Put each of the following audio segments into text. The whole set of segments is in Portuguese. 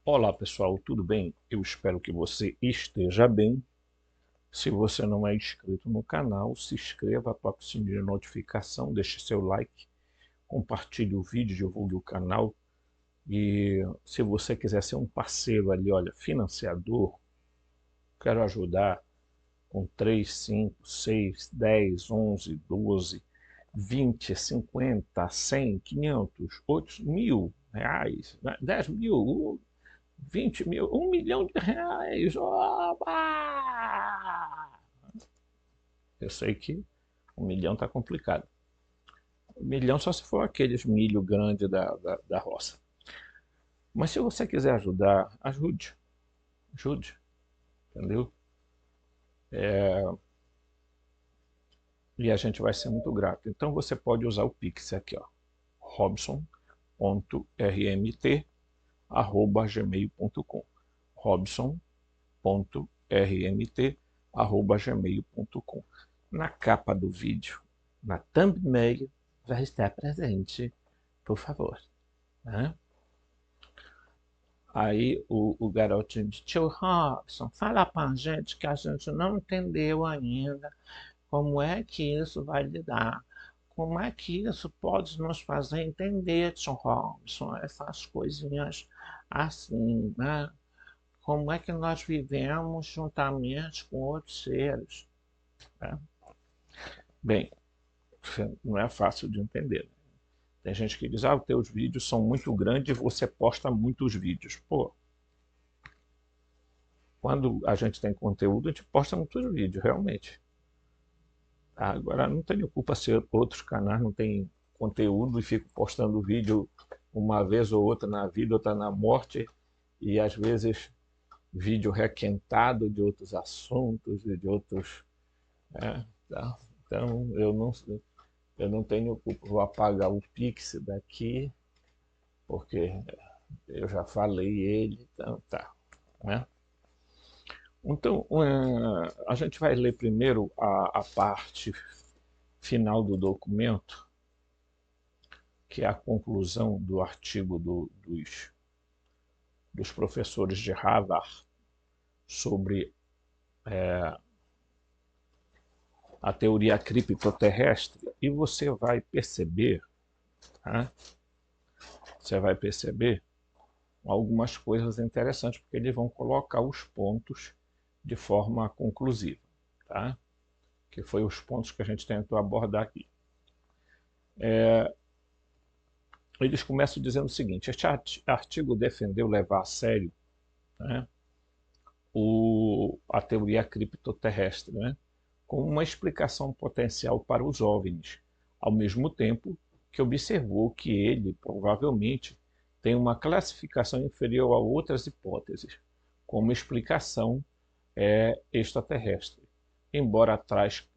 Olá pessoal, tudo bem? Eu espero que você esteja bem. Se você não é inscrito no canal, se inscreva, toque o sininho de notificação, deixe seu like, compartilhe o vídeo, divulgue o canal. E se você quiser ser um parceiro ali, olha, financiador, quero ajudar com 3, 5, 6, 10, 11, 12, 20, 50, 100, 500, 8 mil reais, né? 10 mil, 20 mil, 1 milhão de reais. Oba! Eu sei que 1 milhão está complicado. 1 milhão só se for aqueles milho grande da roça. Mas se você quiser ajudar, ajude. Ajude, entendeu? E a gente vai ser muito grato. Então você pode usar o Pix aqui, ó. robson.rmt@gmail.com. robson.rmt@gmail.com. Na capa do vídeo, na thumbnail, vai estar presente, por favor. Né? Aí o garotinho diz, tio Robson, fala pra gente que a gente não entendeu ainda como é que isso vai lidar. Como é que isso pode nos fazer entender, tio Robson, essas coisinhas assim, né? Como é que nós vivemos juntamente com outros seres. Né? Bem, não é fácil de entender. Tem gente que diz, os teus vídeos são muito grandes e você posta muitos vídeos. Pô, quando a gente tem conteúdo, a gente posta muitos vídeos, realmente. Agora, não tenho culpa se outros canais não têm conteúdo e fico postando vídeo uma vez ou outra na vida, outra na morte, e às vezes vídeo requentado de outros assuntos e de outros. Tá? Então, eu não tenho culpa, vou apagar o Pix daqui, porque eu já falei ele, então tá. Né? Então, a gente vai ler primeiro a parte final do documento, que é a conclusão do artigo dos professores de Harvard sobre a teoria criptoterrestre, e né, você vai perceber algumas coisas interessantes, porque eles vão colocar os pontos de forma conclusiva, tá? Que foi os pontos que a gente tentou abordar aqui. Eles começam dizendo o seguinte, este artigo defendeu levar a sério, né, a teoria criptoterrestre, né, como uma explicação potencial para os OVNIs, ao mesmo tempo que observou que ele provavelmente tem uma classificação inferior a outras hipóteses, como explicação extraterrestre, embora tais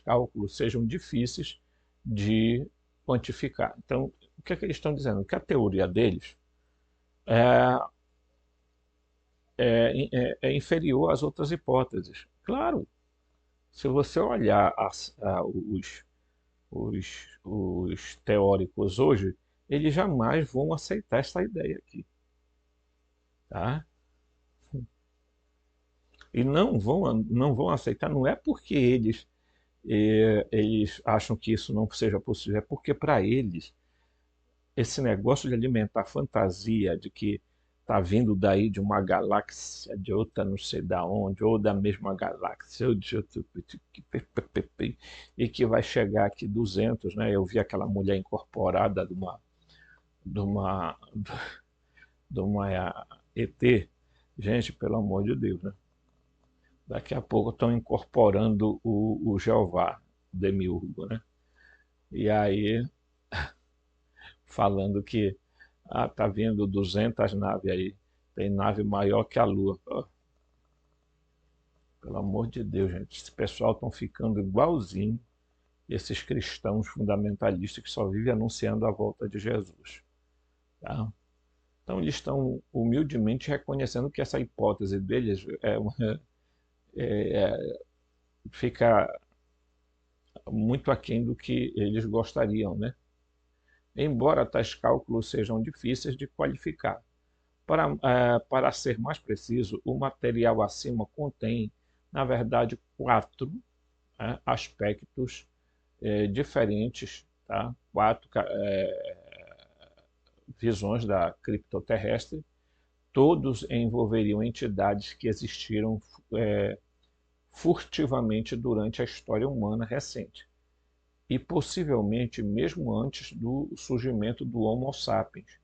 cálculos sejam difíceis de quantificar. Então, o que é que eles estão dizendo? Que a teoria deles é, é inferior às outras hipóteses. Claro, se você olhar os teóricos hoje, eles jamais vão aceitar essa ideia aqui. Tá? E não vão aceitar, não é porque eles acham que isso não seja possível, é porque para eles esse negócio de alimentar fantasia de que está vindo daí de uma galáxia, de outra não sei da onde, ou da mesma galáxia, ou de outro, e que vai chegar aqui 200, né? Eu vi aquela mulher incorporada de uma, de uma ET. Gente, pelo amor de Deus, né? Daqui a pouco estão incorporando o Jeová, Demiurgo, né? E aí, falando que tá vindo 200 naves aí, tem nave maior que a Lua. Oh, pelo amor de Deus, gente, esse pessoal estão ficando igualzinho esses cristãos fundamentalistas que só vivem anunciando a volta de Jesus. Tá? Então eles estão humildemente reconhecendo que essa hipótese deles fica muito aquém do que eles gostariam, né? Embora tais cálculos sejam difíceis de qualificar, Para ser mais preciso, o material acima contém, na verdade, quatro aspectos diferentes, tá? Quatro visões da criptoterrestre, todos envolveriam entidades que existiram furtivamente durante a história humana recente e possivelmente mesmo antes do surgimento do Homo sapiens.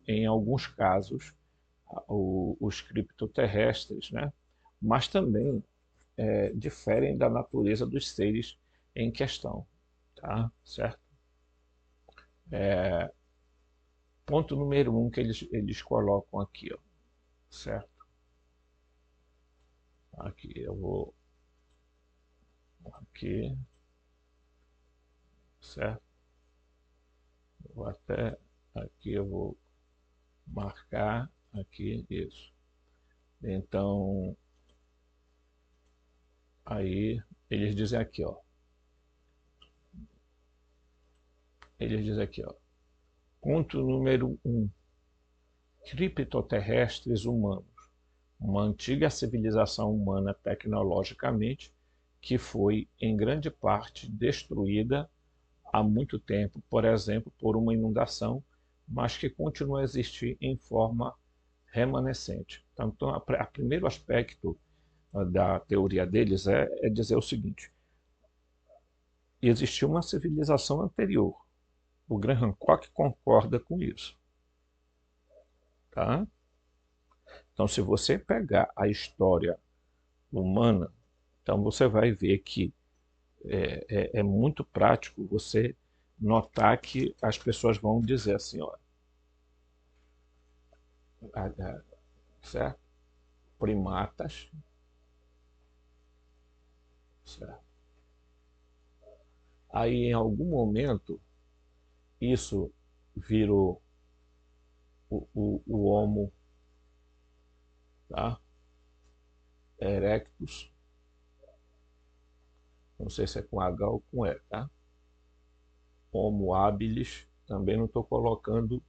Em alguns casos, os criptoterrestres, né? Mas também diferem da natureza dos seres em questão, tá? Certo? Ponto número um que eles colocam aqui, ó, certo? Aqui eu vou aqui, certo? Vou até aqui eu vou marcar aqui isso. Então, aí eles dizem aqui, ó. Eles dizem aqui, ó. Ponto número um: criptoterrestres humanos. Uma antiga civilização humana tecnologicamente que foi, em grande parte, destruída há muito tempo, por exemplo, por uma inundação, mas que continua a existir em forma remanescente. Então, o primeiro aspecto da teoria deles é dizer o seguinte: existiu uma civilização anterior. O Graham Hancock concorda com isso. Tá? Então, se você pegar a história humana, então você vai ver que é muito prático você notar que as pessoas vão dizer assim, ó, certo? Primatas, certo? Aí, em algum momento, isso virou o Homo, tá? Erectus, não sei se é com H ou com E, tá? Homo habilis, também não estou colocando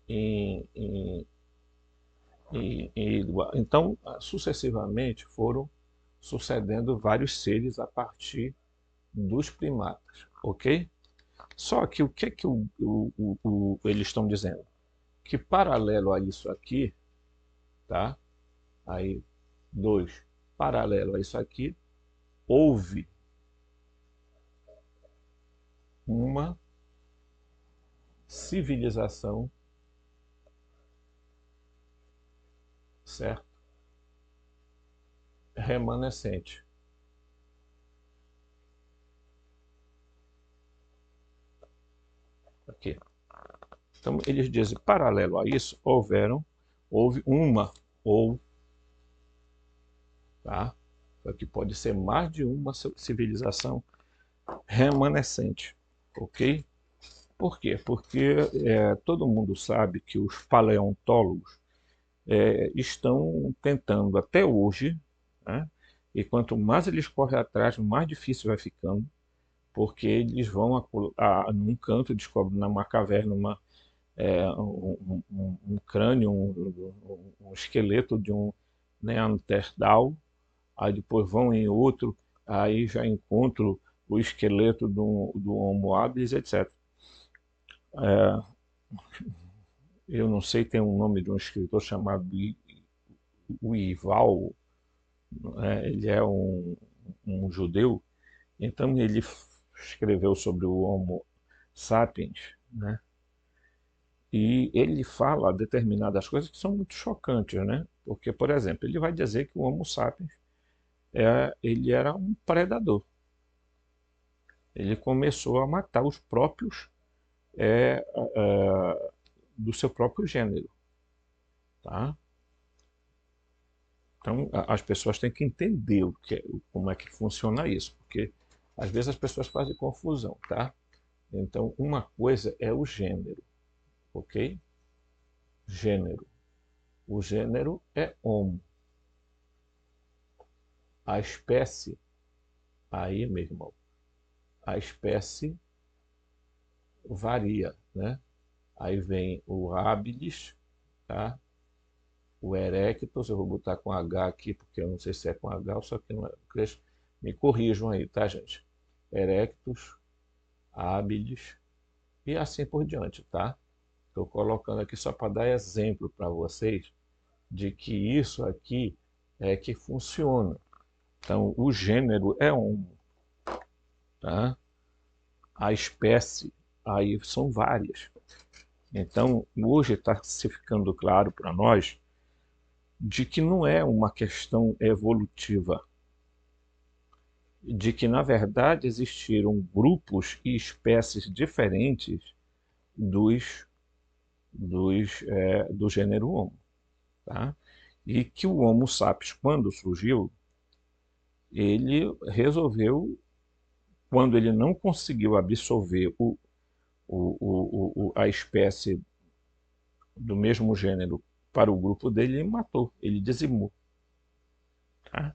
em então, sucessivamente, foram sucedendo vários seres a partir dos primatas, ok? Só que o que eles estão dizendo? Que paralelo a isso aqui, tá? Aí, dois, paralelo a isso aqui, houve uma civilização, certo? Remanescente. Aqui. Então, eles dizem, paralelo a isso, houve uma ou, tá? Que pode ser mais de uma civilização remanescente, ok? Por quê? Porque todo mundo sabe que os paleontólogos estão tentando até hoje, né? E quanto mais eles correm atrás, mais difícil vai ficando, porque eles vão num canto, descobrem numa caverna um crânio, um esqueleto de um Neandertal, aí depois vão em outro, aí já encontro o esqueleto do Homo habilis, etc. Eu não sei, tem um nome de um escritor chamado Yuval, ele é um judeu, então ele escreveu sobre o Homo sapiens, né? E ele fala determinadas coisas que são muito chocantes, né? Porque, por exemplo, ele vai dizer que o Homo sapiens ele era um predador. Ele começou a matar os próprios do seu próprio gênero, tá? Então, as pessoas têm que entender como é que funciona isso, porque às vezes as pessoas fazem confusão, tá? Então, uma coisa é o gênero, ok? Gênero. O gênero é homo. A espécie, aí, meu irmão, a espécie varia, né? Aí vem o habilis, tá? O erectus, eu vou botar com H aqui, porque eu não sei se é com H ou só que não é. Me corrijam aí, tá, gente? Erectus, habilis e assim por diante, tá? Estou colocando aqui só para dar exemplo para vocês de que isso aqui é que funciona. Então, o gênero é Homo, tá? A espécie aí são várias. Então, hoje está se ficando claro para nós de que não é uma questão evolutiva, de que, na verdade, existiram grupos e espécies diferentes do gênero Homo. Tá? E que o Homo sapiens, quando surgiu, ele resolveu, quando ele não conseguiu absorver a espécie do mesmo gênero para o grupo dele, ele matou, ele dizimou. Tá?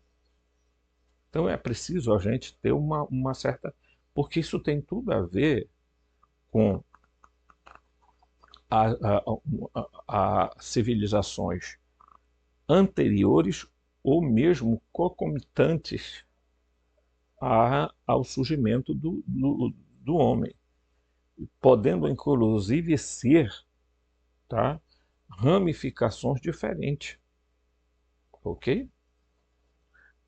Então é preciso a gente ter uma certa. Porque isso tem tudo a ver com a, a civilizações anteriores ou mesmo concomitantes ao surgimento do homem, podendo inclusive ser, tá, ramificações diferentes, ok?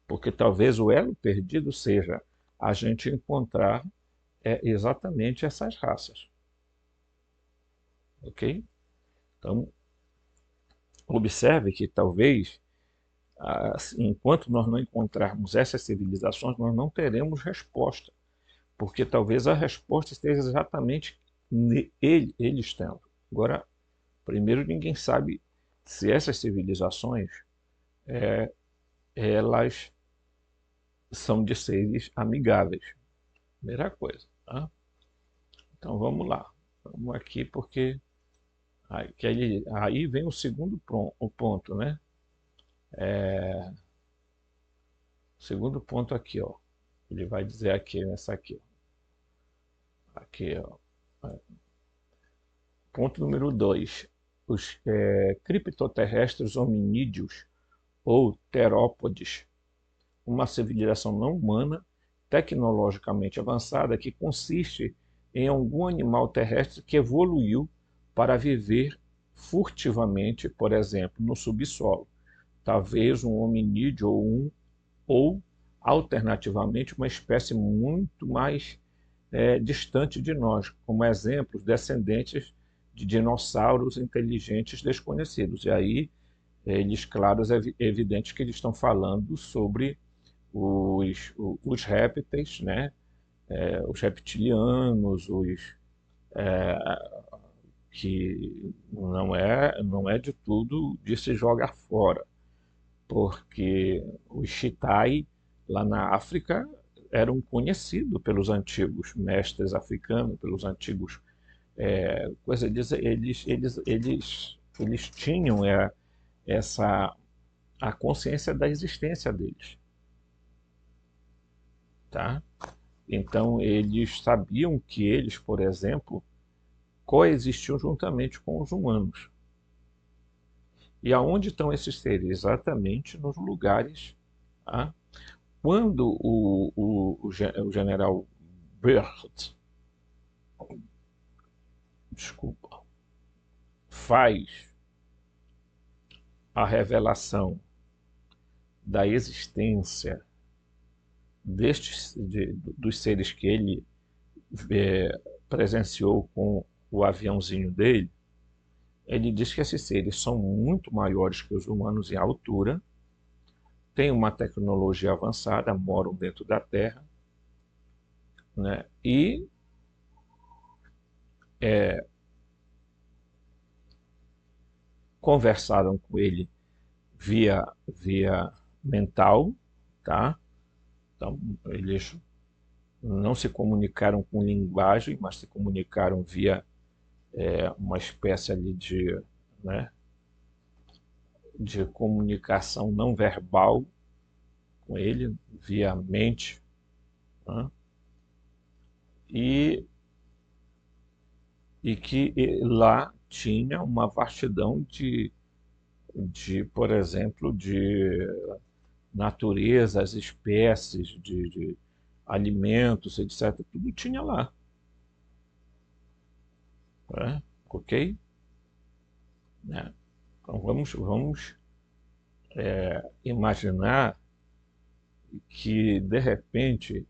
Porque talvez o elo perdido seja a gente encontrar exatamente essas raças, ok? Então, observe que talvez, enquanto nós não encontrarmos essas civilizações, nós não teremos resposta, porque talvez a resposta esteja exatamente eles tendo. Agora, primeiro, ninguém sabe se essas civilizações elas são de seres amigáveis. Primeira coisa. Tá? Então vamos lá. Vamos aqui porque aí vem o segundo ponto, né? O segundo ponto aqui, ó. Ele vai dizer aqui nessa aqui, ó. Aqui, ó. Ponto número 2. Os criptoterrestres hominídeos ou terópodes, uma civilização não humana, tecnologicamente avançada, que consiste em algum animal terrestre que evoluiu para viver furtivamente, por exemplo, no subsolo. Talvez um hominídeo ou alternativamente, uma espécie muito mais distante de nós, como exemplos descendentes de dinossauros inteligentes desconhecidos. E aí, eles, claro, é evidente que eles estão falando sobre os répteis, né? Os reptilianos, que não é de tudo de se jogar fora, porque os Chitai, lá na África, eram conhecidos pelos antigos mestres africanos, pelos antigos eles tinham essa a consciência da existência deles, tá? Então eles sabiam que eles, por exemplo, coexistiam juntamente com os humanos. E aonde estão esses seres? Exatamente nos lugares. Tá? Quando o general Bert, desculpa, faz a revelação da existência dos seres que ele presenciou com o aviãozinho dele, ele diz que esses seres são muito maiores que os humanos em altura, têm uma tecnologia avançada, moram dentro da Terra, né? E conversaram com ele via mental, tá? Então, eles não se comunicaram com linguagem, mas se comunicaram via uma espécie ali né, de comunicação não verbal com ele, via mente. Né? E e que lá tinha uma vastidão por exemplo, de naturezas, espécies, de alimentos, etc. Tudo tinha lá, né? Ok? Né? Então vamos imaginar que, de repente,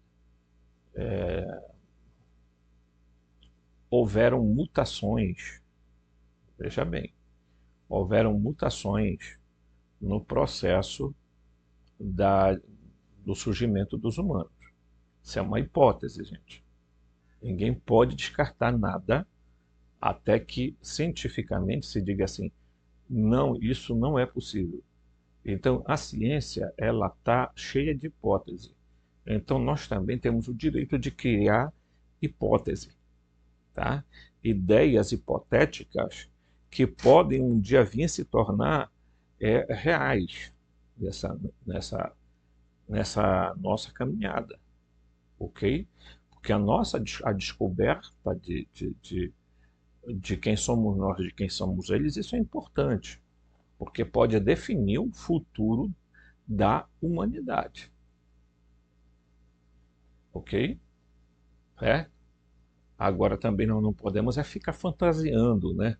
houveram mutações, veja bem, houveram mutações no processo da, do surgimento dos humanos. Isso é uma hipótese, gente. Ninguém pode descartar nada até que cientificamente se diga assim, não, isso não é possível. Então, a ciência, ela está cheia de hipótese. Então, nós também temos o direito de criar hipótese, tá? Ideias hipotéticas que podem um dia vir se tornar reais nessa, nessa, nessa nossa caminhada, ok? Porque a descoberta de quem somos nós, de quem somos eles, isso é importante, porque pode definir o futuro da humanidade, ok? É? Agora também não podemos ficar fantasiando, né?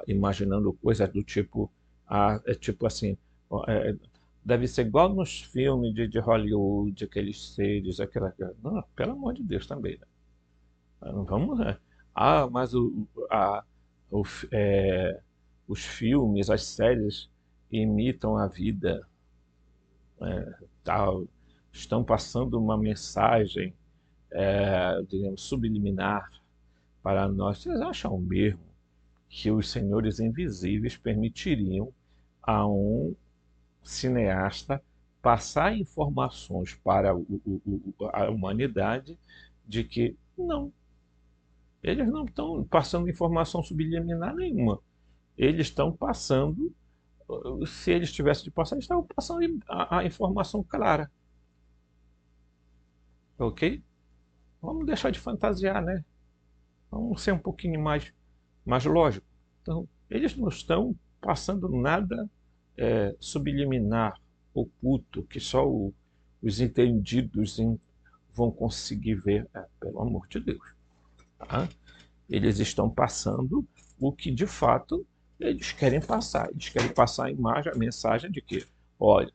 Imaginando coisas do tipo, tipo assim, é, deve ser igual nos filmes de Hollywood, aqueles seres, não, pelo amor de Deus também, né? Não vamos, né? Mas o, os filmes, as séries imitam a vida, tal, estão passando uma mensagem, digamos, subliminar para nós. Vocês acham mesmo que os senhores invisíveis permitiriam a um cineasta passar informações para a humanidade de que não, eles não estão passando informação subliminar nenhuma. Eles estão passando, se eles tivessem de passar, eles estavam passando a informação clara, ok? Vamos deixar de fantasiar, né? Vamos ser um pouquinho mais lógico. Então, eles não estão passando nada subliminar, oculto, que só os entendidos vão conseguir ver. Pelo amor de Deus. Tá? Eles estão passando o que de fato eles querem passar. Eles querem passar a imagem, a mensagem de que, olha,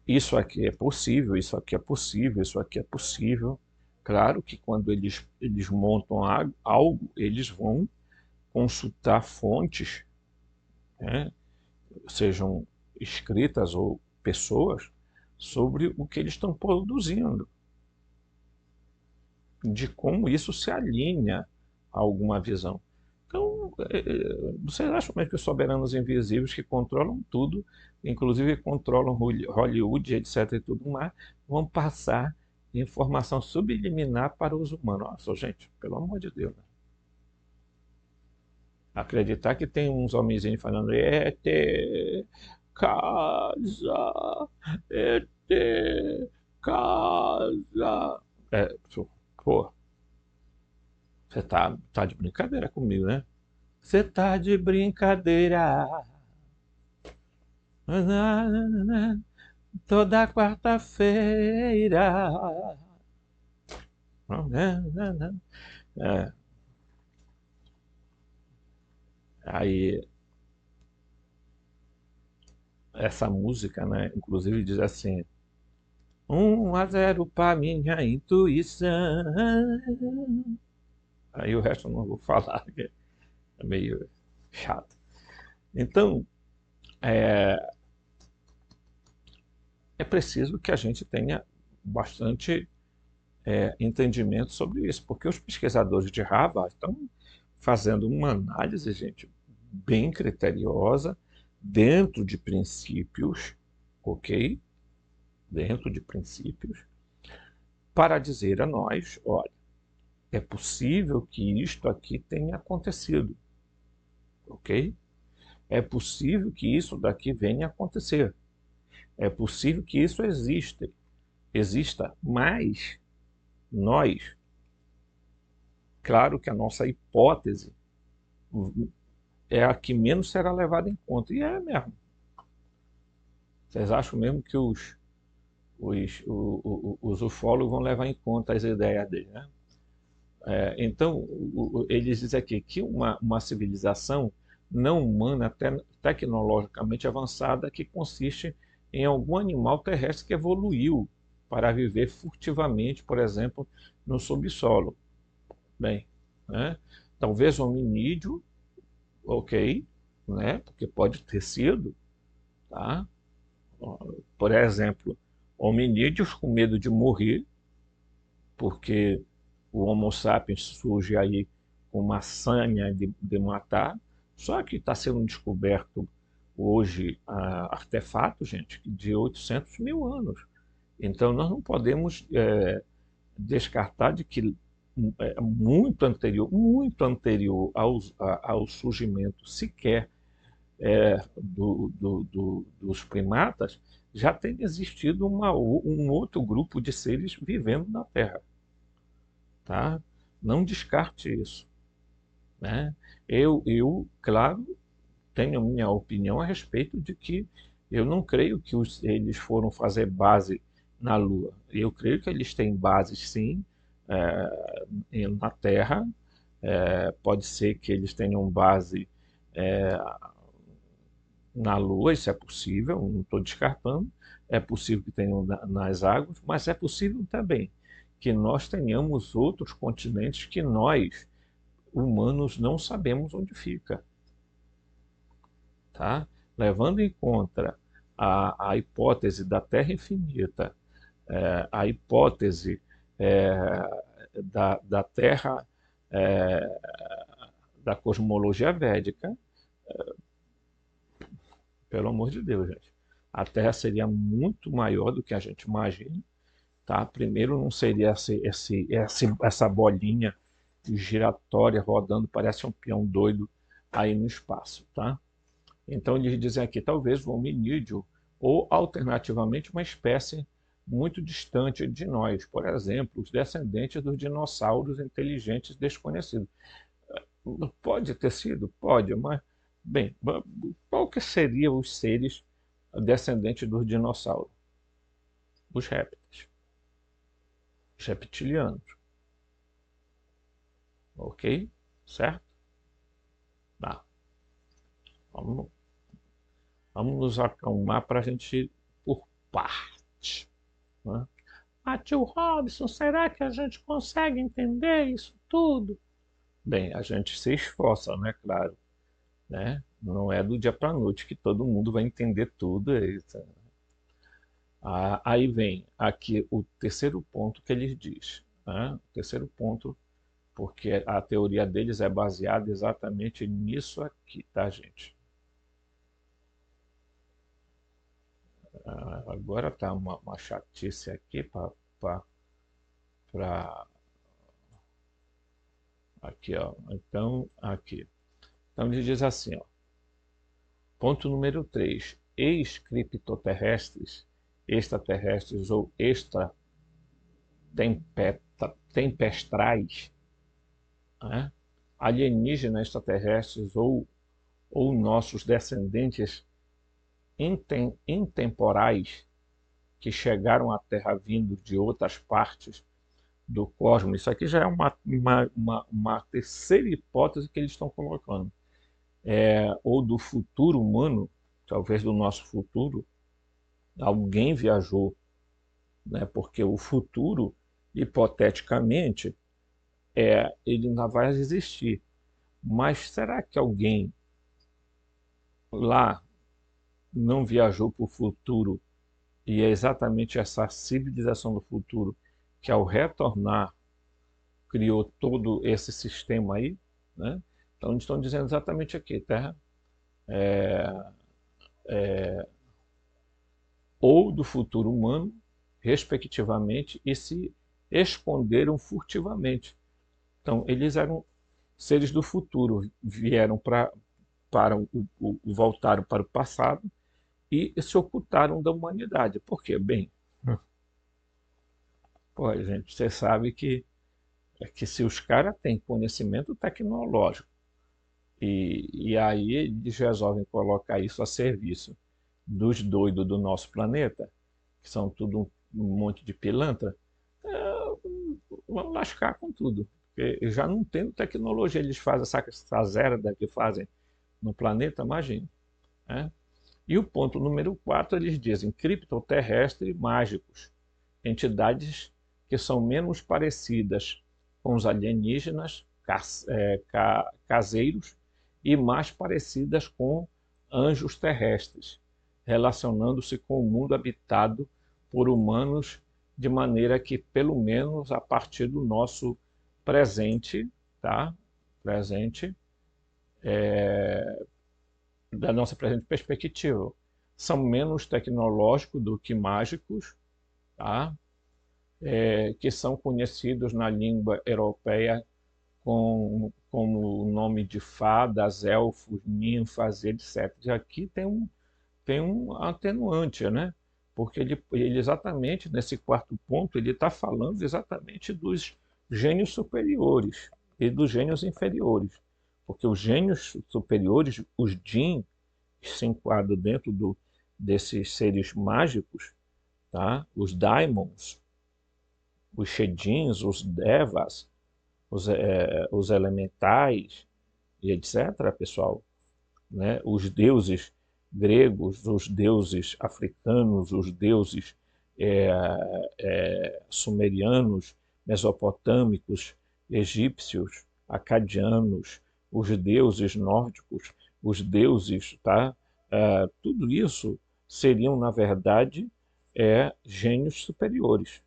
isso aqui é possível, isso aqui é possível, isso aqui é possível. Claro que quando eles montam algo, eles vão consultar fontes, né, sejam escritas ou pessoas, sobre o que eles estão produzindo, de como isso se alinha a alguma visão. Então, vocês acham mesmo que os soberanos invisíveis que controlam tudo, inclusive controlam Hollywood, etc. e tudo mais, vão passar informação subliminar para os humanos? Nossa, gente, pelo amor de Deus. Né? Acreditar que tem uns homenzinhos falando casa, casa. Pô, você tá de brincadeira comigo, né? Você tá de brincadeira. Toda quarta-feira. É, aí, essa música, né? Inclusive diz assim: 1-0 para minha intuição. Aí o resto eu não vou falar, que é meio chato. Então, é, é preciso que a gente tenha bastante entendimento sobre isso, porque os pesquisadores de Harvard estão fazendo uma análise, gente, bem criteriosa, dentro de princípios, ok? Dentro de princípios, para dizer a nós, olha, é possível que isto aqui tenha acontecido, ok? É possível que isso daqui venha a acontecer. É possível que isso exista, mas nós claro que a nossa hipótese é a que menos será levada em conta. E é mesmo. Vocês acham mesmo que os ufólogos vão levar em conta as ideias dele, né? Então, eles dizem aqui que uma civilização não humana, tecnologicamente avançada, que consiste em algum animal terrestre que evoluiu para viver furtivamente, por exemplo, no subsolo. Bem, né? Talvez hominídeo, ok, né? Porque pode ter sido, tá? Por exemplo, hominídeos com medo de morrer, porque o Homo sapiens surge aí com uma sanha de matar, só que está sendo descoberto hoje artefatos, gente, de 800 mil anos. Então nós não podemos descartar de que muito anterior ao surgimento sequer dos primatas, já tem existido um outro grupo de seres vivendo na Terra. Tá? Não descarte isso. Né? Claro, tenho a minha opinião a respeito de que eu não creio que eles foram fazer base na Lua. Eu creio que eles têm bases, sim, na Terra. Pode ser que eles tenham base na Lua, isso é possível, não estou descartando. É possível que tenham nas águas, mas é possível também que nós tenhamos outros continentes que nós, humanos, não sabemos onde fica. Tá? Levando em conta a hipótese da Terra infinita, a hipótese da Terra, da cosmologia védica, pelo amor de Deus, gente. A Terra seria muito maior do que a gente imagina. Tá? Primeiro, não seria essa bolinha giratória rodando, parece um peão doido aí no espaço. Tá? Então, eles dizem aqui, talvez o hominídeo, ou alternativamente uma espécie muito distante de nós, por exemplo, os descendentes dos dinossauros inteligentes desconhecidos. Pode ter sido? Pode, mas, bem, qual que seriam os seres descendentes dos dinossauros? Os répteis, os reptilianos, ok? Certo? Tá. Vamos, vamos nos acalmar para a gente ir por parte. Né? Tio Robson, será que a gente consegue entender isso tudo? Bem, a gente se esforça, né? Claro. Né? Não é do dia para a noite que todo mundo vai entender tudo isso. Aí vem aqui o terceiro ponto que eles diz. Né? O terceiro ponto, porque a teoria deles é baseada exatamente nisso aqui, tá, gente? Agora tá uma chatice aqui para aqui, ó. Então, aqui. Então ele diz assim, ó. Ponto número 3. Extraterrestres ou extratempestrais, né? Alienígenas extraterrestres ou nossos descendentes intemporais que chegaram à Terra vindo de outras partes do cosmos. Isso aqui já é uma terceira hipótese que eles estão colocando. Ou do futuro humano, talvez do nosso futuro, alguém viajou, né? Porque o futuro, hipoteticamente, ele ainda vai existir. Mas será que alguém lá não viajou para o futuro e é exatamente essa civilização do futuro que, ao retornar, criou todo esse sistema aí? Né? Então, eles estão dizendo exatamente aqui, Terra, ou do futuro humano, respectivamente, e se esconderam furtivamente. Então, eles eram seres do futuro, vieram voltaram para o passado e se ocultaram da humanidade. Por quê? Bem, pô, gente, você sabe que É que se os caras têm conhecimento tecnológico e aí eles resolvem colocar isso a serviço dos doidos do nosso planeta, que são tudo um monte de pilantra, vão lascar com tudo. Porque já não tendo tecnologia, eles fazem essa zerda que fazem no planeta, imagina. Né? E o ponto número 4, eles dizem criptoterrestres mágicos, entidades que são menos parecidas com os alienígenas caseiros e mais parecidas com anjos terrestres, relacionando-se com o mundo habitado por humanos de maneira que, pelo menos a partir do nosso presente, tá? Presente, da nossa presente perspectiva, são menos tecnológicos do que mágicos, tá? Que são conhecidos na língua europeia como o nome de fadas, elfos, ninfas, etc. E aqui tem um atenuante, né? Porque ele exatamente, nesse quarto ponto, ele está falando exatamente dos gênios superiores e dos gênios inferiores. Porque os gênios superiores, os Jin, que se enquadram dentro desses seres mágicos, tá? Os Daimons, os Shedins, os Devas, os elementais e etc., pessoal, né? Os deuses gregos, os deuses africanos, os deuses sumerianos, mesopotâmicos, egípcios, acadianos, os deuses nórdicos, os deuses, tá? Tudo isso seriam, na verdade, gênios superiores.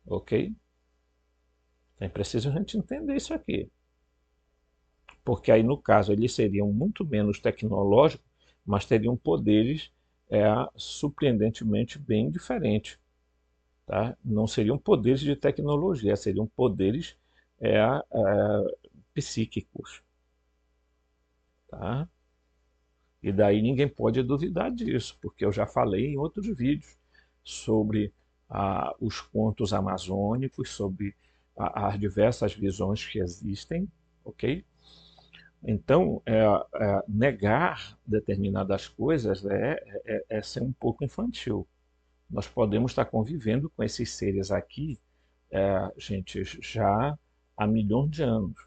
Ok? Então é preciso a gente entender isso aqui. Porque aí, no caso, eles seriam muito menos tecnológicos, mas teriam poderes surpreendentemente bem diferentes. Tá? Não seriam poderes de tecnologia, seriam poderes psíquicos. Tá? E daí ninguém pode duvidar disso, porque eu já falei em outros vídeos sobre os contos amazônicos, sobre as diversas visões que existem, ok? Então, negar determinadas coisas é ser um pouco infantil. Nós podemos estar convivendo com esses seres aqui, gente, já há milhões de anos.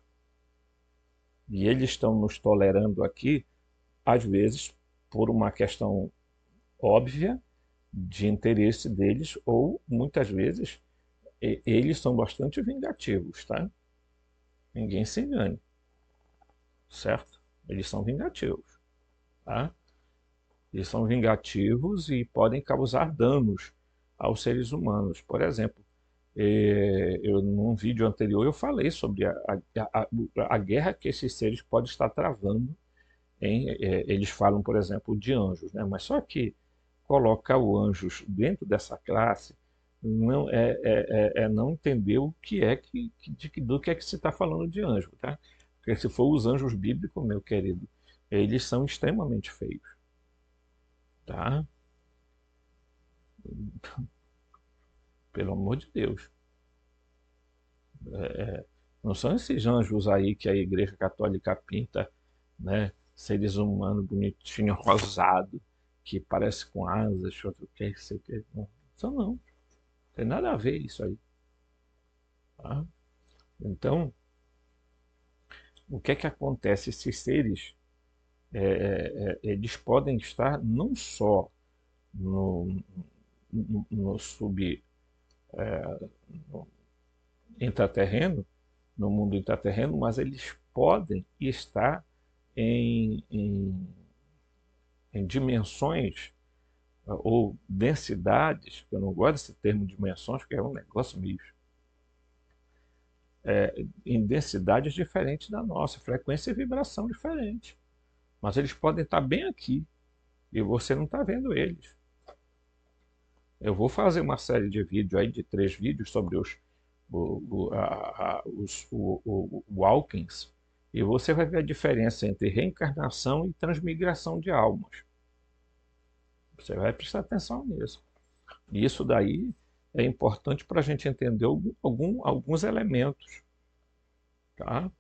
E eles estão nos tolerando aqui, às vezes, por uma questão óbvia de interesse deles, ou muitas vezes eles são bastante vingativos, tá? Ninguém se engane, certo? Eles são vingativos, tá? Eles são vingativos e podem causar danos aos seres humanos. Por exemplo, num vídeo anterior eu falei sobre a guerra que esses seres podem estar travando. Eles falam, por exemplo, de anjos, né? Mas só que colocar o anjos dentro dessa classe não não entender o que é do que é que se está falando de anjo, tá? Porque se for os anjos bíblicos, meu querido, eles são extremamente feios, tá? Pelo amor de Deus. Não são esses anjos aí que a Igreja Católica pinta, né? Seres humanos bonitinho, rosado, que parece com asas, outro que sei que. Não são não. Tem nada a ver isso aí. Tá? Então, o que é que acontece? Esses seres, eles podem estar não só no, no sub no intraterreno, no mundo intraterreno, mas eles podem estar em dimensões ou densidades, eu não gosto desse termo dimensões, porque é um negócio meio em densidades diferentes da nossa, frequência e vibração diferente. Mas eles podem estar bem aqui e você não está vendo eles. Eu vou fazer uma série de vídeos aí, de 3 vídeos sobre os Walkings, e você vai ver a diferença entre reencarnação e transmigração de almas. Você vai prestar atenção nisso. E isso daí é importante para a gente entender alguns elementos, tá?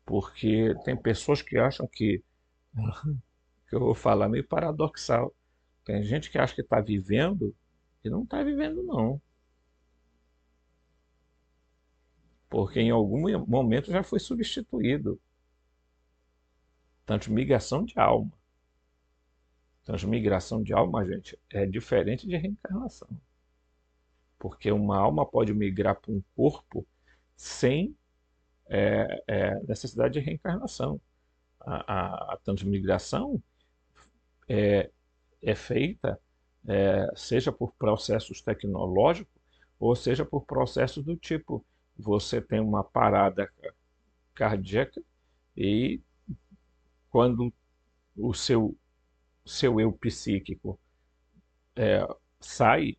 Porque tem pessoas que acham que eu vou falar meio paradoxal. Tem gente que acha que está vivendo e não está vivendo, não. Porque em algum momento já foi substituído. Transmigração de alma. Transmigração de alma, gente, é diferente de reencarnação. Porque uma alma pode migrar para um corpo sem necessidade de reencarnação. A transmigração é feita, seja por processos tecnológicos, ou seja por processos do tipo, você tem uma parada cardíaca e quando o seu eu psíquico sai,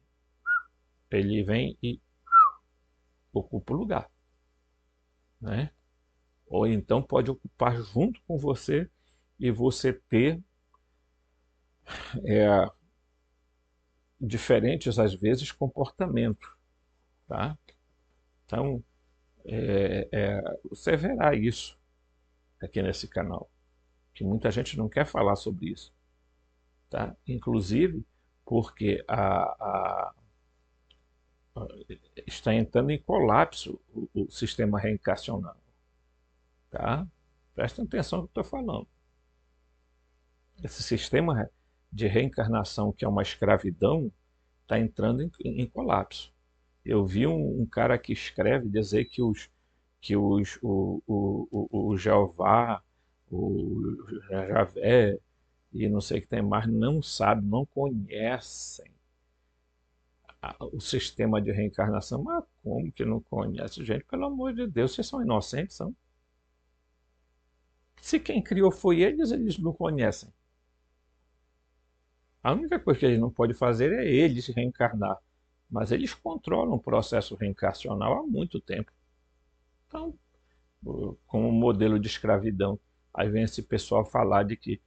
ele vem e ocupa o lugar, né? Ou então pode ocupar junto com você e você ter diferentes, às vezes, comportamentos, tá? Então, você verá isso aqui nesse canal, que muita gente não quer falar sobre isso, tá? Inclusive porque está entrando em colapso o sistema reencarnacional, tá? Presta atenção no que eu estou falando. Esse sistema de reencarnação, que é uma escravidão, está entrando em colapso. Eu vi um cara que escreve dizer o Jeová, o Javé e não sei o que tem mais, não sabem, não conhecem o sistema de reencarnação. Mas como que não conhece? Gente, pelo amor de Deus, vocês são inocentes, são? Se quem criou foi eles não conhecem. A única coisa que eles não podem fazer é eles reencarnar. Mas eles controlam o processo reencarnacional há muito tempo. Então, como modelo de escravidão, aí vem esse pessoal falar de que,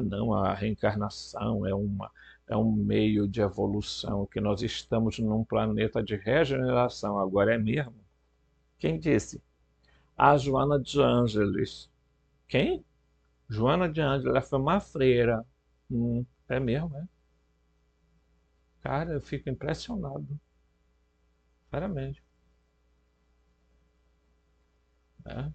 não, a reencarnação é um meio de evolução, que nós estamos num planeta de regeneração, agora é mesmo? Quem disse? A Joana de Ângeles. Quem? Joana de Ângeles, ela foi uma freira. É mesmo, é? Cara, eu fico impressionado, sinceramente. Né?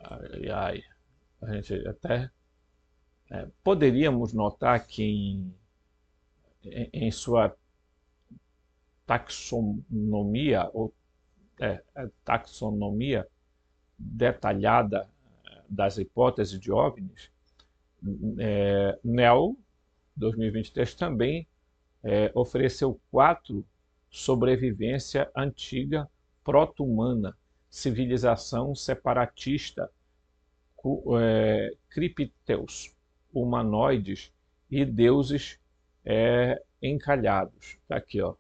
Ai, ai, a gente até poderíamos notar que em sua taxonomia, ou taxonomia detalhada das hipóteses de OVNIs, NEL 2023 também ofereceu 4 sobrevivência antiga proto-humana, civilização separatista, cripteus, humanoides e deuses encalhados. Tá aqui, ó.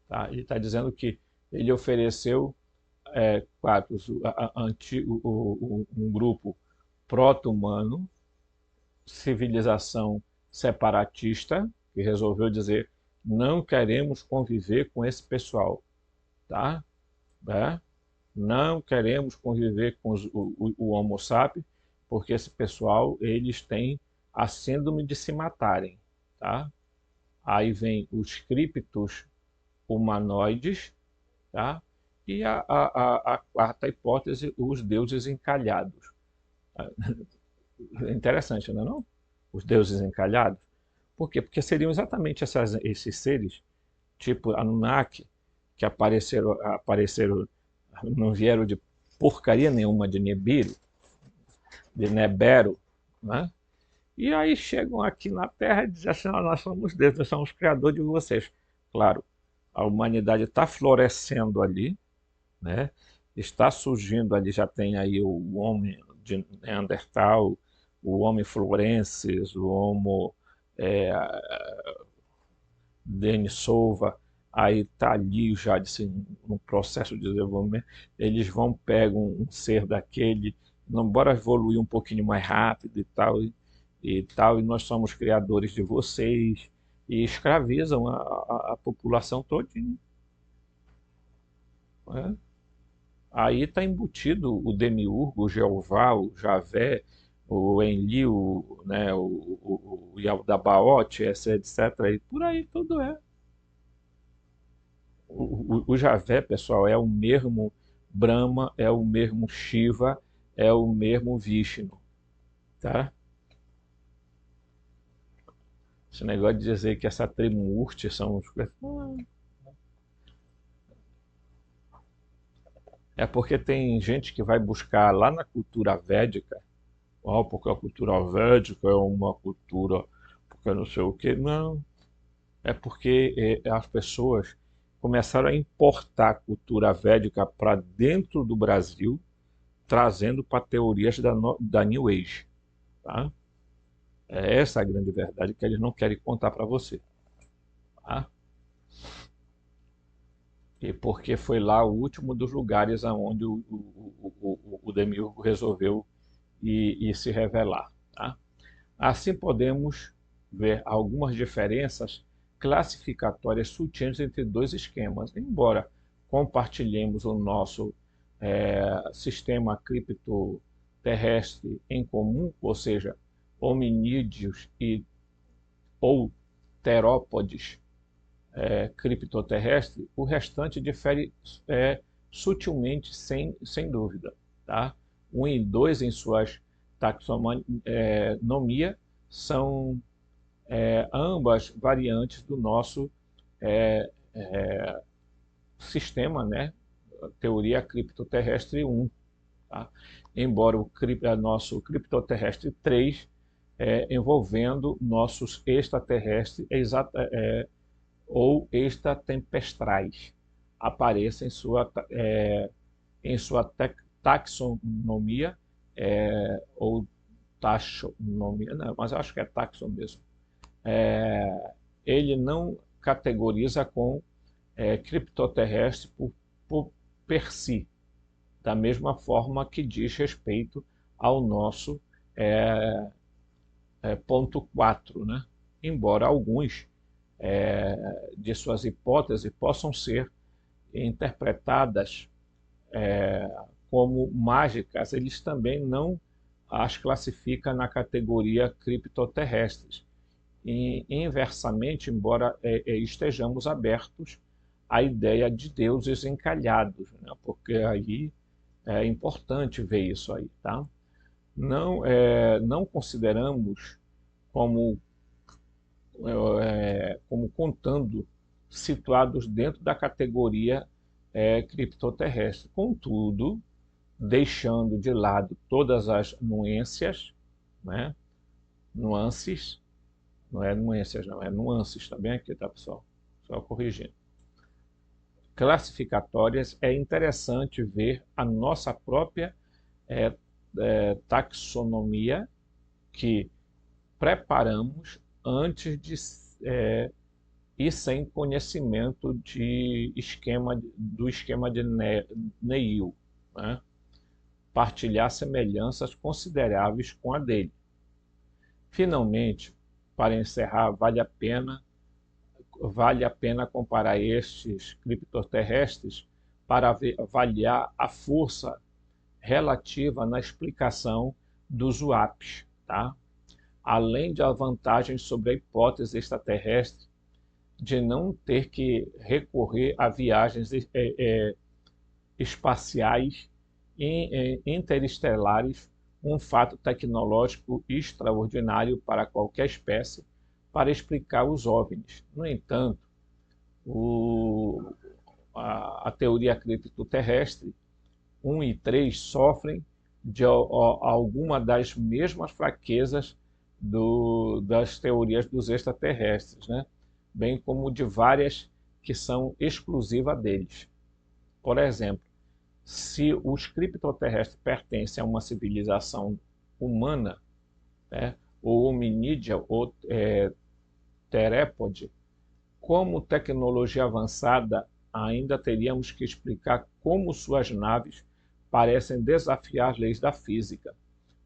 Tá? Ele está dizendo que ele ofereceu 4, um grupo proto-humano, civilização separatista, que resolveu dizer não queremos conviver com esse pessoal, tá? Não queremos conviver com o Homo sapiens, porque esse pessoal, eles têm a síndrome de se matarem, tá? Aí vem os criptos humanoides, tá? E a quarta hipótese, os deuses encalhados. Interessante, não é não? Os deuses encalhados. Por quê? Porque seriam exatamente esses seres, tipo Anunnaki, que apareceram, não vieram de porcaria nenhuma de Nibiru, de Nebero, né? E aí chegam aqui na Terra e dizem assim, nós somos deuses, nós somos criadores de vocês. Claro, a humanidade está florescendo ali, né? Está surgindo ali, já tem aí o homem de Neandertal, o Homo florensis, o Homo Denisova, aí está ali já assim, no processo de desenvolvimento, eles pegam um ser daquele, não, bora evoluir um pouquinho mais rápido e tal, e e tal, e nós somos criadores de vocês, e escravizam a população todinha, né? Aí está embutido o Demiurgo, o Jeová, o Javé, o Enlil, né, o Yaldabaoth, etc. E por aí tudo é. O Javé, pessoal, é o mesmo Brahma, é o mesmo Shiva, é o mesmo Vishnu, tá? Esse negócio de dizer que essa Trimurti são os... É porque tem gente que vai buscar lá na cultura védica, porque a cultura védica é uma cultura, porque não sei o quê. Não, é porque as pessoas começaram a importar a cultura védica para dentro do Brasil, trazendo para teorias da New Age, tá? É essa a grande verdade que eles não querem contar para você, tá? E porque foi lá o último dos lugares aonde o Demiurgo resolveu ir se revelar, tá? Assim podemos ver algumas diferenças classificatórias sutis entre dois esquemas, embora compartilhemos o nosso sistema criptoterrestre em comum, ou seja, hominídeos ou terópodes criptoterrestre, o restante difere sutilmente, sem dúvida. Tá? 1 e 2 em suas taxonomia são ambas variantes do nosso é, é, sistema, né? Teoria criptoterrestre 1. Tá? Embora o nosso criptoterrestre 3, envolvendo nossos extraterrestres ou extratempestrais, apareça em sua taxonomia ou taxonomia, não, mas eu acho que é taxon mesmo. Ele não categoriza com criptoterrestre per si, da mesma forma que diz respeito ao nosso ponto 4, né? Embora alguns de suas hipóteses possam ser interpretadas como mágicas, eles também não as classificam na categoria criptoterrestres. E, inversamente, embora estejamos abertos à ideia de deuses encalhados, né? Porque aí é importante ver isso aí, tá? Não consideramos como contando situados dentro da categoria criptoterrestre. Contudo, deixando de lado todas as nuances, né? Nuances, não é nuances, não, é nuances também aqui, tá, pessoal? Só corrigindo. Classificatórias, é interessante ver a nossa própria taxonomia que preparamos antes de e sem conhecimento do esquema de Neil, né? Partilhar semelhanças consideráveis com a dele. Finalmente, para encerrar, vale a pena comparar estes criptoterrestres para avaliar a força relativa na explicação dos WAPs, tá? Além de vantagens sobre a hipótese extraterrestre de não ter que recorrer a viagens espaciais e interestelares, um fato tecnológico extraordinário para qualquer espécie para explicar os OVNIs. No entanto, a teoria criptoterrestre 1 e 3 sofrem de alguma das mesmas fraquezas das teorias dos extraterrestres, né? Bem como de várias que são exclusivas deles. Por exemplo, se os criptoterrestres pertencem a uma civilização humana, né, ou hominídea, ou terépode, como tecnologia avançada, ainda teríamos que explicar como suas naves parecem desafiar as leis da física,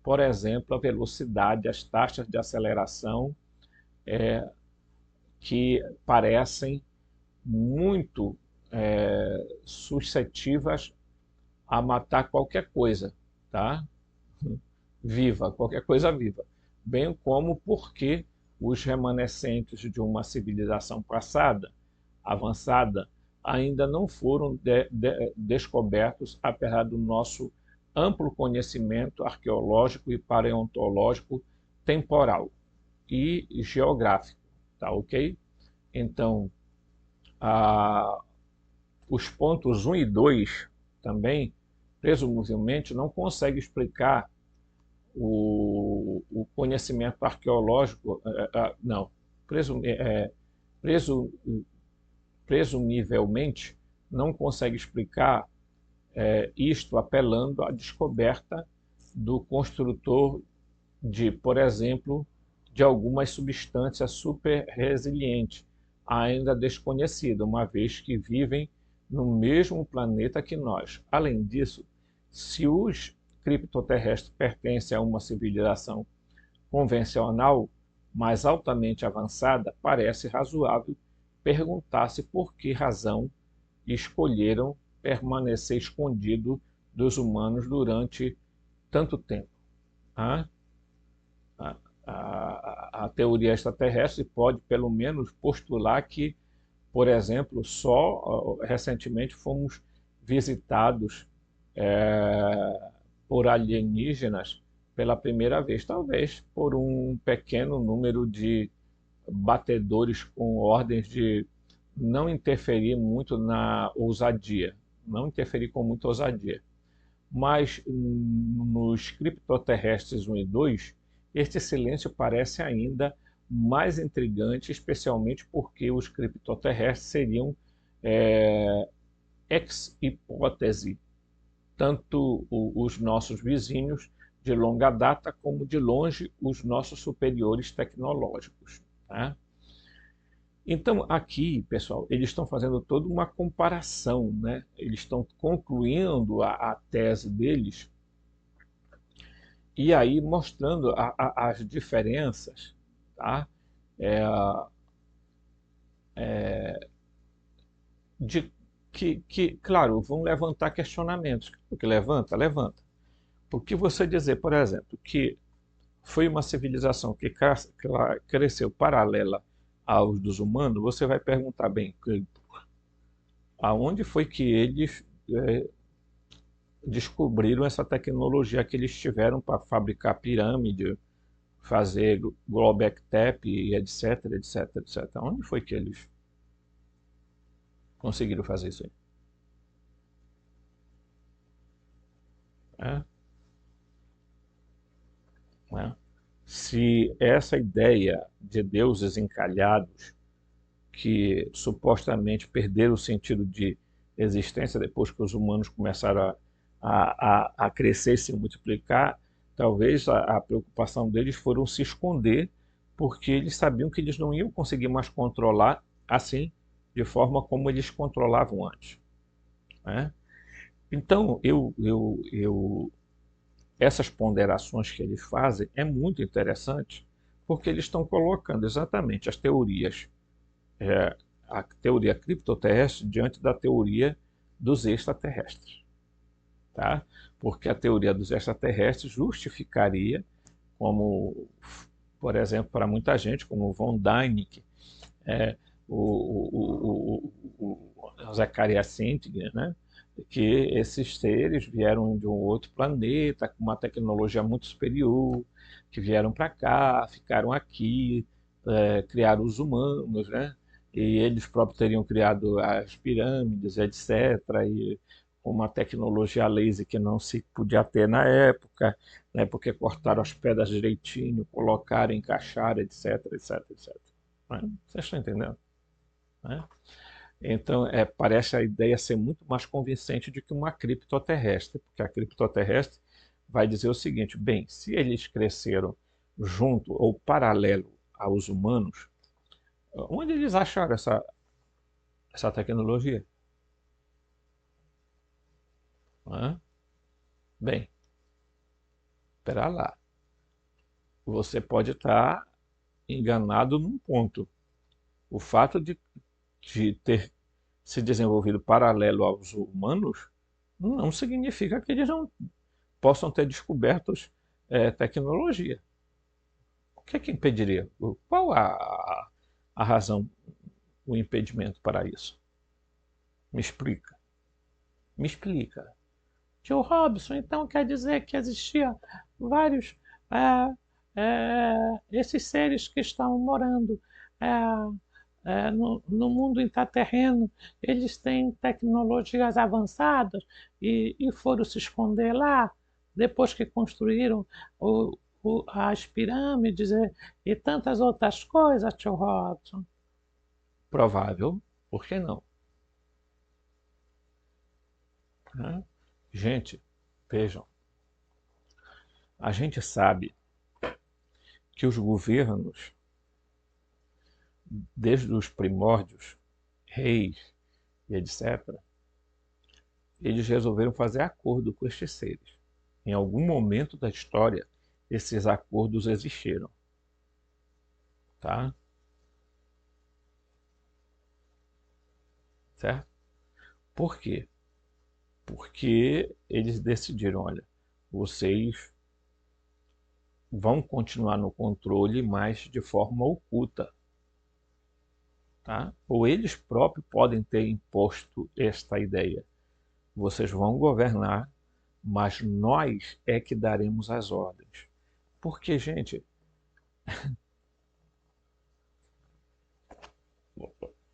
por exemplo, a velocidade, as taxas de aceleração que parecem muito suscetíveis a matar qualquer coisa, tá? Viva, qualquer coisa viva. Bem como porque os remanescentes de uma civilização passada, avançada, ainda não foram descobertos, apesar do nosso amplo conhecimento arqueológico e paleontológico temporal e geográfico, tá ok? Então, os pontos 1 e 2 também, presumivelmente, não conseguem explicar o conhecimento arqueológico, não, presu, presumivelmente não consegue explicar isto apelando à descoberta do construtor de, por exemplo, de algumas substâncias super resilientes, ainda desconhecidas, uma vez que vivem no mesmo planeta que nós. Além disso, se os criptoterrestres pertencem a uma civilização convencional, mas altamente avançada, parece razoável perguntar-se por que razão escolheram permanecer escondido dos humanos durante tanto tempo. A, a teoria extraterrestre pode, pelo menos, postular que, por exemplo, só recentemente fomos visitados por alienígenas pela primeira vez, talvez por um pequeno número de batedores com ordens de não interferir muito na ousadia, não interferir com muita ousadia. Mas nos criptoterrestres 1 e 2, este silêncio parece ainda mais intrigante, especialmente porque os criptoterrestres seriam, ex hipótese, tanto os nossos vizinhos de longa data como de longe os nossos superiores tecnológicos. Tá? Então, aqui, pessoal, eles estão fazendo toda uma comparação, né? Eles estão concluindo a tese deles e aí mostrando as diferenças, tá? De claro, vão levantar questionamentos, porque levanta. Porque você dizer, por exemplo, que foi uma civilização que cresceu paralela aos dos humanos, você vai perguntar bem, aonde foi que eles descobriram essa tecnologia que eles tiveram para fabricar pirâmide, fazer Göbekli Tepe, etc, etc, etc. Onde foi que eles conseguiram fazer isso aí? É? É? Se essa ideia de deuses encalhados que supostamente perderam o sentido de existência depois que os humanos começaram a crescer e se multiplicar, talvez a preocupação deles foram se esconder, porque eles sabiam que eles não iam conseguir mais controlar assim, de forma como eles controlavam antes. Né? Então, essas ponderações que eles fazem é muito interessante, porque eles estão colocando exatamente as teorias, a teoria criptoterrestre diante da teoria dos extraterrestres. Tá? Porque a teoria dos extraterrestres justificaria, como, por exemplo, para muita gente, como von Däniken, o Zecharia Sitchin, né? Que esses seres vieram de um outro planeta com uma tecnologia muito superior, que vieram para cá, ficaram aqui, criaram os humanos, né? E eles próprios teriam criado as pirâmides, etc. E com uma tecnologia laser que não se podia ter na época, né? Porque cortaram as pedras direitinho, colocaram, encaixaram, etc, etc, etc. Né? Vocês estão entendendo? Né? Então, parece a ideia ser muito mais convincente do que uma criptoterrestre, porque a criptoterrestre vai dizer o seguinte: bem, se eles cresceram junto ou paralelo aos humanos, onde eles acharam essa tecnologia? Bem, Espera lá. Você pode estar enganado num ponto. O fato de ter se desenvolvido paralelo aos humanos não significa que eles não possam ter descobertos tecnologia. O que é que impediria? Qual a razão, o impedimento para isso? Me explica. Me explica. Tio Robson, então quer dizer que existia vários esses seres que estão morando é, no mundo intraterreno, eles têm tecnologias avançadas e foram se esconder lá depois que construíram as pirâmides e tantas outras coisas, tio Robson. Provável, por que não? Né? Gente, vejam, a gente sabe que os governos, desde os primórdios, reis e etc., eles resolveram fazer acordo com estes seres. Em algum momento da história, esses acordos existiram. Tá? Certo? Por quê? Porque eles decidiram, olha, vocês vão continuar no controle, mas de forma oculta. Tá? Ou eles próprios podem ter imposto esta ideia. Vocês vão governar, mas nós é que daremos as ordens. Porque, gente,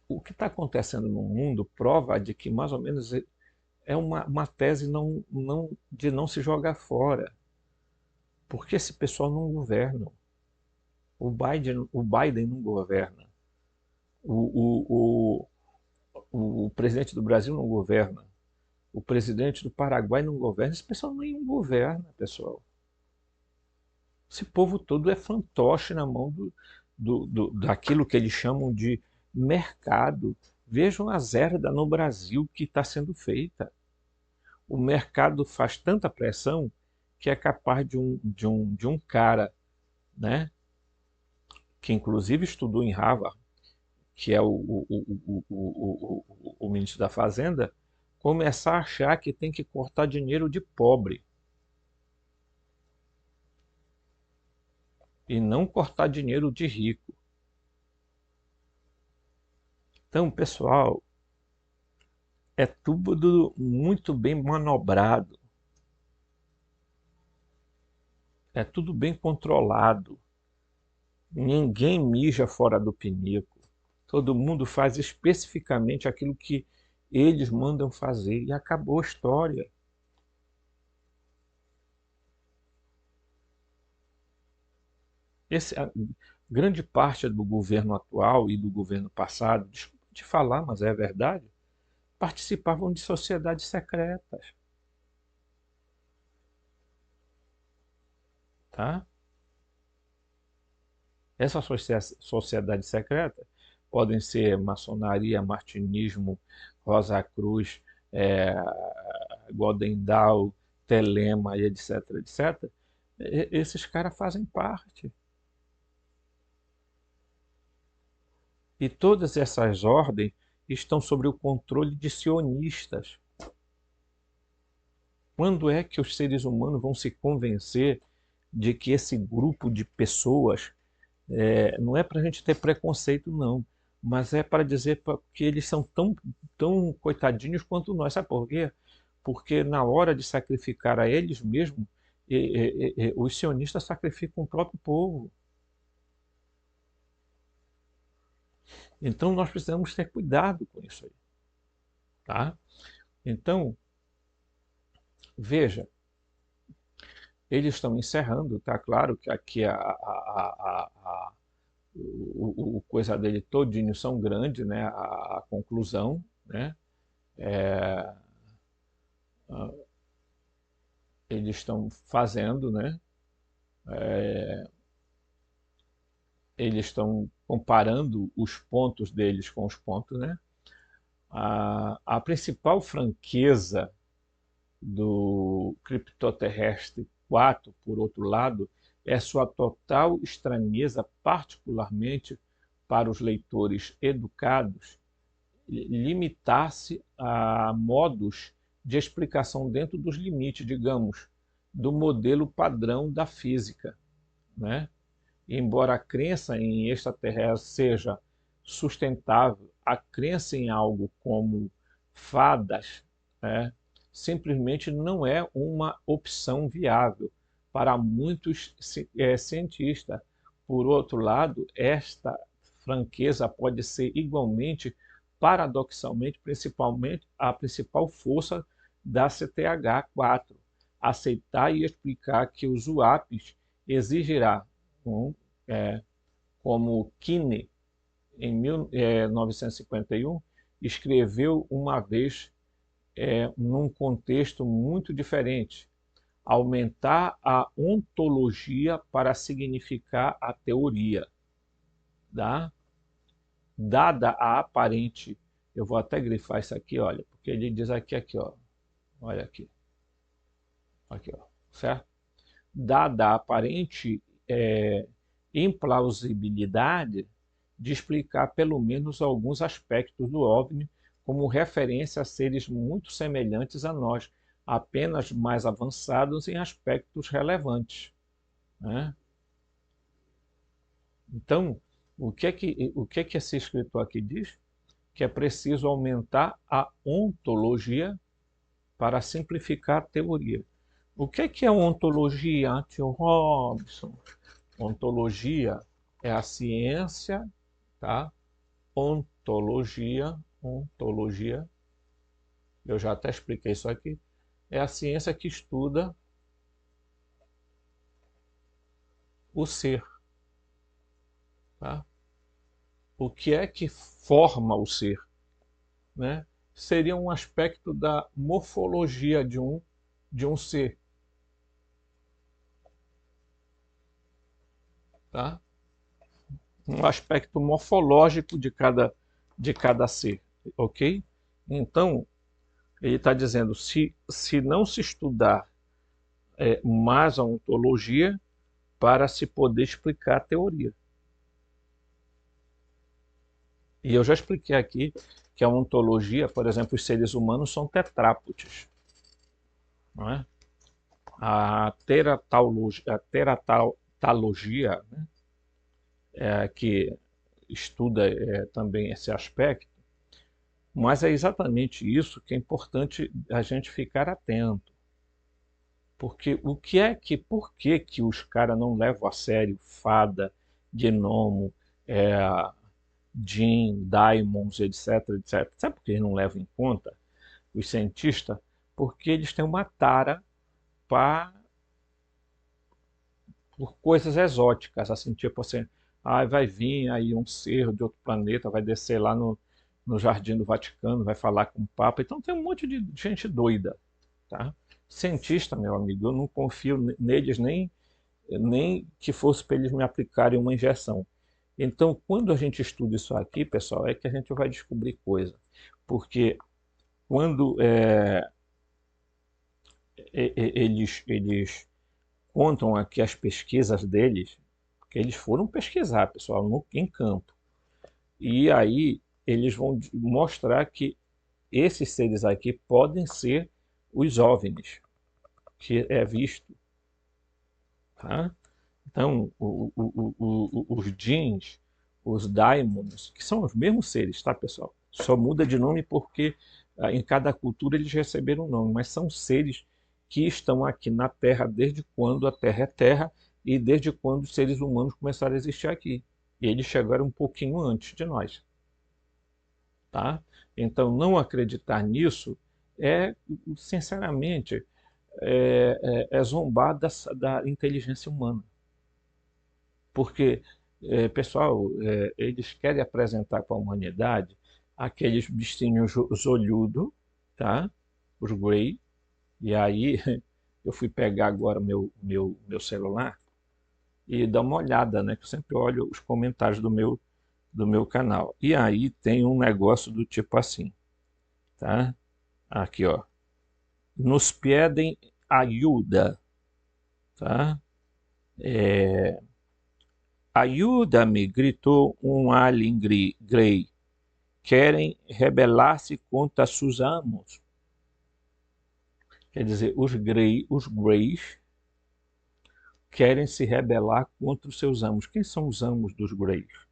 o que está acontecendo no mundo prova de que mais ou menos é uma tese de não se jogar fora. Porque esse pessoal não governa. O Biden não governa. O, o presidente do Brasil não governa. O presidente do Paraguai não governa. Esse pessoal nenhum governa, pessoal. Esse povo todo é fantoche na mão daquilo que eles chamam de mercado. Vejam a zerda no Brasil que está sendo feita. O mercado faz tanta pressão que é capaz de um cara, né, que inclusive estudou em Harvard, que é o ministro da Fazenda, começar a achar que tem que cortar dinheiro de pobre e não cortar dinheiro de rico. Então, pessoal, é tudo muito bem manobrado, é tudo bem controlado. Ninguém mija fora do pinico. Todo mundo faz especificamente aquilo que eles mandam fazer e acabou a história. Grande parte do governo atual e do governo passado, desculpa te falar, mas é verdade, participavam de sociedades secretas. Tá? Essas sociedades secretas podem ser maçonaria, martinismo, Rosa Cruz, é, Godendal, Telema, etc, etc. Esses caras fazem parte. E todas essas ordens estão sob o controle de sionistas. Quando é que os seres humanos vão se convencer de que esse grupo de pessoas não é para a gente ter preconceito, não, mas é para dizer que eles são tão coitadinhos quanto nós. Sabe por quê? Porque na hora de sacrificar a eles mesmos, os sionistas sacrificam o próprio povo. Então nós precisamos ter cuidado com isso aí. Tá? Então, veja, eles estão encerrando, tá claro que aqui o coisa dele todinho são grande, né? A conclusão, né? É, eles estão fazendo, né? Eles estão comparando os pontos deles com os pontos, né? A principal franqueza do criptoterrestre 4, por outro lado, é sua total estranheza, particularmente para os leitores educados, limitar-se a modos de explicação dentro dos limites, digamos, do modelo padrão da física, né? Embora a crença em extraterrestres seja sustentável, a crença em algo como fadas, né, simplesmente não é uma opção viável para muitos cientistas. Por outro lado, esta franqueza pode ser igualmente, paradoxalmente, principalmente a principal força da CTH4, aceitar e explicar que os UAPs exigirá, como Kine, em 1951, escreveu uma vez, num contexto muito diferente, aumentar a ontologia para significar a teoria. Tá? Dada a aparente, eu vou até grifar isso aqui, olha, porque ele diz aqui, ó, olha aqui, ó, certo? Dada a aparente implausibilidade de explicar pelo menos alguns aspectos do OVNI como referência a seres muito semelhantes a nós, apenas mais avançados em aspectos relevantes, né? Então, o que é que esse escritor aqui diz? Que é preciso aumentar a ontologia para simplificar a teoria. O que é ontologia, Tio Robson? Ontologia é a ciência, tá? Ontologia, eu já até expliquei isso aqui, é a ciência que estuda o ser, tá? O que é que forma o ser, né? Seria um aspecto da morfologia de um ser, tá? Um aspecto morfológico de cada ser, ok? Então, ele está dizendo, se não se estudar mais a ontologia para se poder explicar a teoria. E eu já expliquei aqui que a ontologia, por exemplo, os seres humanos são tetrápodes, não é? A teratalogia, né, que estuda também esse aspecto, mas é exatamente isso que é importante a gente ficar atento. Porque por que os caras não levam a sério fada, gnomo, Jinn, daimons, etc, etc? Sabe por que eles não levam em conta, os cientistas? Porque eles têm uma tara por coisas exóticas, assim, tipo assim, vai vir aí um ser de outro planeta, vai descer lá no Jardim do Vaticano, vai falar com o Papa. Então tem um monte de gente doida, tá? Cientista, meu amigo, eu não confio neles nem que fosse para eles me aplicarem uma injeção. Então, quando a gente estuda isso aqui, pessoal, é que a gente vai descobrir coisa. Porque quando eles contam aqui as pesquisas deles, porque eles foram pesquisar, pessoal, em campo. E aí eles vão mostrar que esses seres aqui podem ser os OVNIs, que é visto. Tá? Então, os Jinns, os Daimons, que são os mesmos seres, tá, pessoal? Só muda de nome porque em cada cultura eles receberam um nome, mas são seres que estão aqui na Terra desde quando a Terra é Terra e desde quando os seres humanos começaram a existir aqui. E eles chegaram um pouquinho antes de nós. Tá? Então, não acreditar nisso sinceramente, zombar da inteligência humana. Porque, pessoal, eles querem apresentar para a humanidade aqueles bichinhos olhudos, tá? Os Grey. E aí, eu fui pegar agora meu celular e dar uma olhada, né? Que eu sempre olho os comentários do meu canal. E aí tem um negócio do tipo assim, tá? Aqui, ó. Nos pedem ajuda. tá? Ajuda-me, gritou um alien grey. Querem rebelar-se contra seus amos. Quer dizer, os Greys querem se rebelar contra os seus amos. Quem são os amos dos Greys?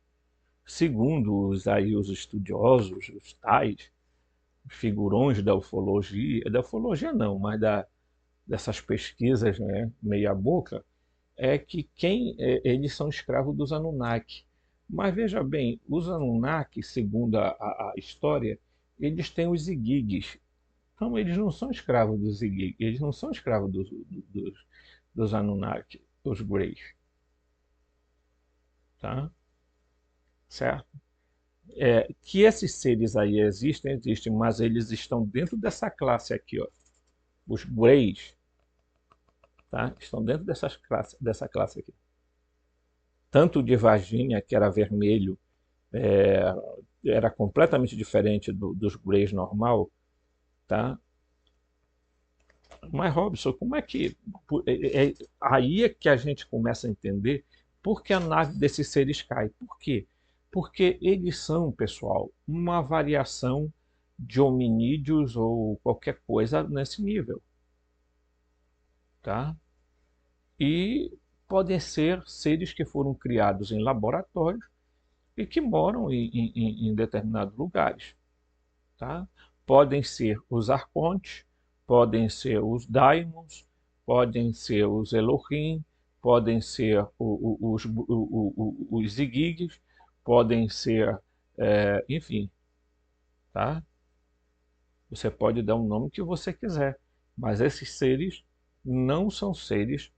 Segundo os estudiosos, os tais figurões da ufologia não, mas dessas pesquisas, né, meia boca, é que eles são escravos dos Anunnaki. Mas veja bem, os Anunnaki, segundo a história, eles têm os Igigis. Então eles não são escravos dos Igigis, eles não são escravos dos Anunnaki, os Greys. Tá? Certo? Que esses seres aí existem, mas eles estão dentro dessa classe aqui, ó. Os Greys, tá? Estão dentro dessa classe aqui. Tanto o de Varginha, que era vermelho, era completamente diferente dos Greys normal, tá? Mas, Robson, como é que... aí é que a gente começa a entender por que a nave desses seres cai. Por quê? Porque eles são, pessoal, uma variação de hominídeos ou qualquer coisa nesse nível. Tá? E podem ser seres que foram criados em laboratórios e que moram em determinados lugares. Tá? Podem ser os arcontes, podem ser os daimons, podem ser os Elohim, podem ser os Igigis, podem ser, enfim, tá? Você pode dar um nome que você quiser, mas esses seres não são seres.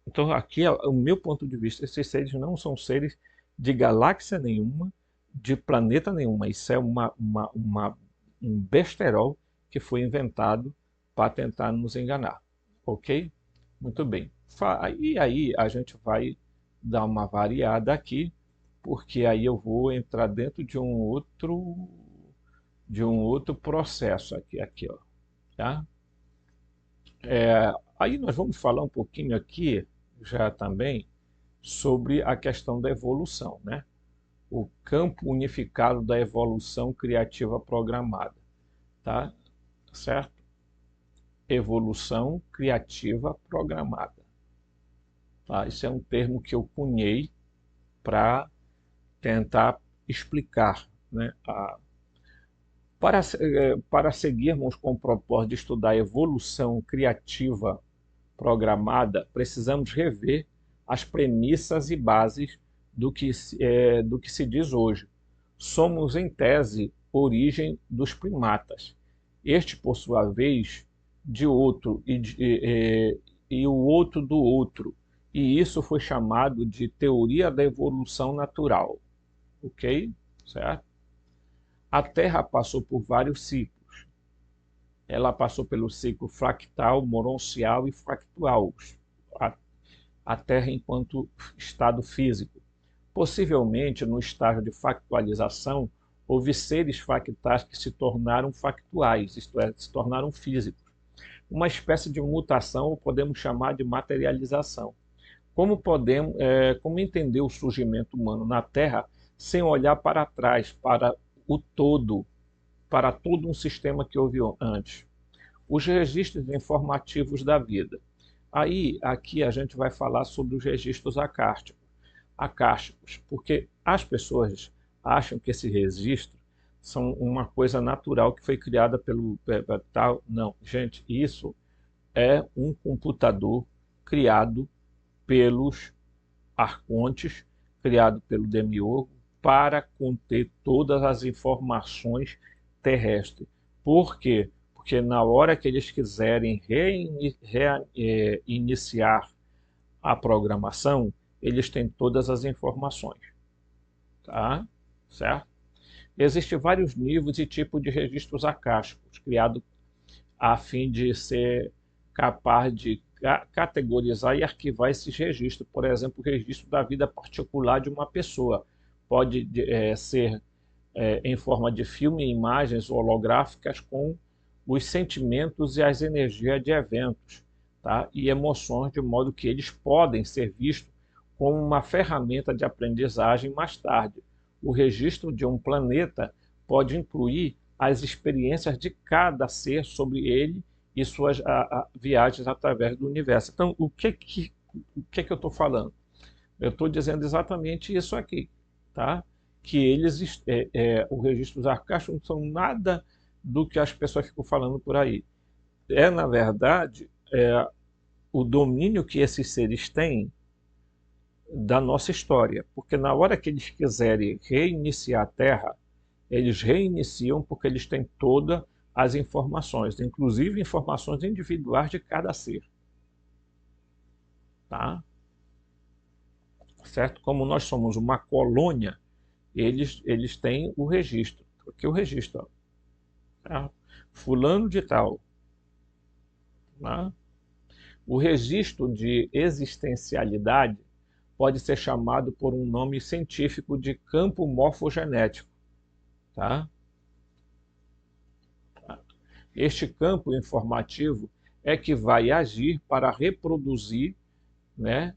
Então, aqui é o meu ponto de vista: esses seres não são seres de galáxia nenhuma, de planeta nenhuma. Isso é um besterol que foi inventado para tentar nos enganar. Ok? Muito bem. E aí a gente vai dar uma variada aqui, porque aí eu vou entrar dentro de um outro processo aqui, ó, tá? Aí nós vamos falar um pouquinho aqui já também sobre a questão da evolução, né? O campo unificado da evolução criativa programada, tá? Certo? Evolução criativa programada. Tá? Isso é um termo que eu cunhei para tentar explicar, né? Para seguirmos com o propósito de estudar a evolução criativa programada, precisamos rever as premissas e bases do que se diz hoje. Somos, em tese, origem dos primatas. Este, por sua vez, de outro e o outro do outro. E isso foi chamado de teoria da evolução natural. Ok? Certo? A Terra passou por vários ciclos. Ela passou pelo ciclo fractal, moroncial e fractal. A Terra enquanto estado físico. Possivelmente, no estágio de factualização, houve seres fractais que se tornaram factuais, isto é, se tornaram físicos. Uma espécie de mutação, ou podemos chamar de materialização. Como entender o surgimento humano na Terra sem olhar para trás, para o todo, para todo um sistema que houve antes? Os registros informativos da vida. Aqui a gente vai falar sobre os registros acásticos, porque as pessoas acham que esses registros são uma coisa natural que foi criada pelo tal. Não, gente, isso é um computador criado pelos arcontes, criado pelo Demiurgo, para conter todas as informações terrestres. Por quê? Porque na hora que eles quiserem reiniciar a programação, eles têm todas as informações. Tá? Certo? Existem vários níveis e tipos de registros acásticos, criados a fim de ser capaz de categorizar e arquivar esses registros. Por exemplo, o registro da vida particular de uma pessoa. Pode ser em forma de filme e imagens holográficas com os sentimentos e as energias de eventos, tá? E emoções, de modo que eles podem ser vistos como uma ferramenta de aprendizagem mais tarde. O registro de um planeta pode incluir as experiências de cada ser sobre ele e suas viagens através do universo. Então, o que eu estou falando? Eu estou dizendo exatamente isso aqui, tá? Que eles, o registro dos arcaicos não são nada do que as pessoas ficam falando por aí. Na verdade, o domínio que esses seres têm da nossa história. Porque na hora que eles quiserem reiniciar a Terra, eles reiniciam porque eles têm todas as informações, inclusive informações individuais de cada ser. Tá? Certo? Como nós somos uma colônia, eles têm o registro. Aqui o registro. Ó. Tá? Fulano de tal. Tá? O registro de existencialidade pode ser chamado por um nome científico de campo morfogenético. Tá? Este campo informativo é que vai agir para reproduzir, né,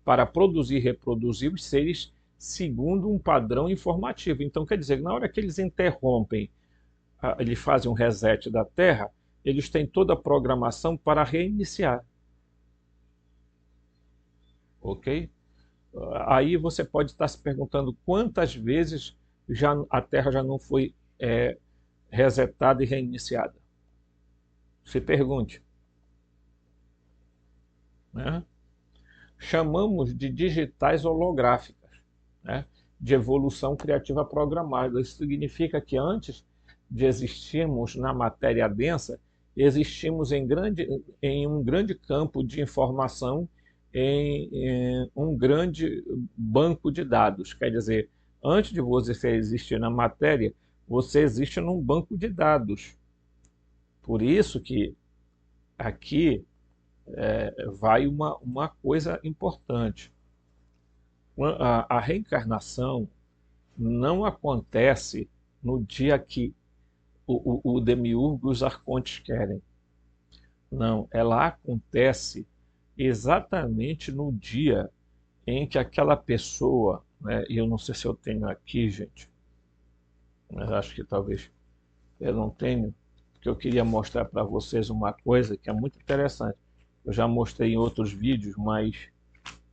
para produzir e reproduzir os seres segundo um padrão informativo. Então, quer dizer, na hora que eles interrompem, eles fazem um reset da Terra, eles têm toda a programação para reiniciar. Ok? Aí você pode estar se perguntando quantas vezes a Terra já não foi resetada e reiniciada. Se pergunte. Né? Chamamos de digitais holográficas, né? De evolução criativa programada. Isso significa que antes de existirmos na matéria densa, existimos em um grande campo de informação, em um grande banco de dados. Quer dizer, antes de você existir na matéria, você existe num banco de dados. Por isso que aqui vai uma coisa importante. A reencarnação não acontece no dia que o demiurgo e os arcontes querem. Não, ela acontece exatamente no dia em que aquela pessoa, né, e eu não sei se eu tenho aqui, gente, mas acho que talvez eu não tenho, porque eu queria mostrar para vocês uma coisa que é muito interessante. Eu já mostrei em outros vídeos, mas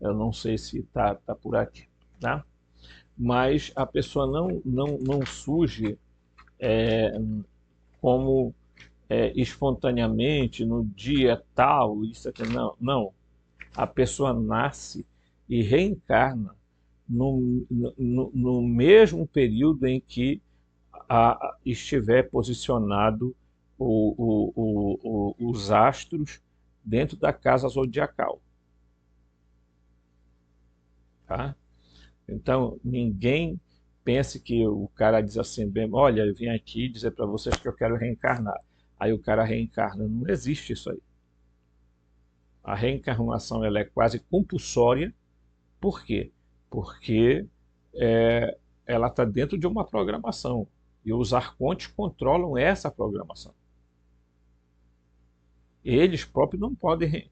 eu não sei se está por aqui. Tá? Mas a pessoa não surge como espontaneamente no dia tal, isso aqui, não. Não. A pessoa nasce e reencarna no mesmo período em que estiver posicionado os astros dentro da casa zodiacal. Tá? Então, ninguém pense que o cara diz assim, bem, olha, eu vim aqui dizer para vocês que eu quero reencarnar. Aí o cara reencarna. Não existe isso aí. A reencarnação ela é quase compulsória. Por quê? Porque ela está dentro de uma programação. E os arcontes controlam essa programação. Eles próprios não podem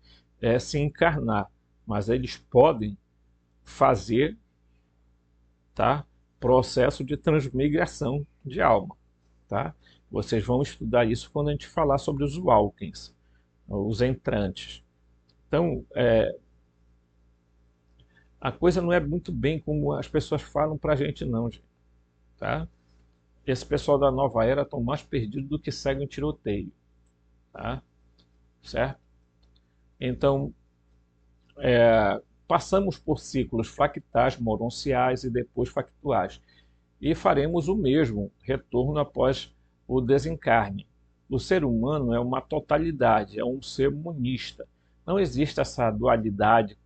se encarnar, mas eles podem fazer, tá, processo de transmigração de alma. Tá? Vocês vão estudar isso quando a gente falar sobre os walkings, os entrantes. Então, a coisa não é muito bem como as pessoas falam para a gente, não. Gente, tá? Esse pessoal da nova era estão mais perdidos do que cego em tiroteio. Tá? Certo? Então, passamos por ciclos fractais, moronciais e depois factuais. E faremos o mesmo retorno após o desencarne. O ser humano é uma totalidade, é um ser monista. Não existe essa dualidade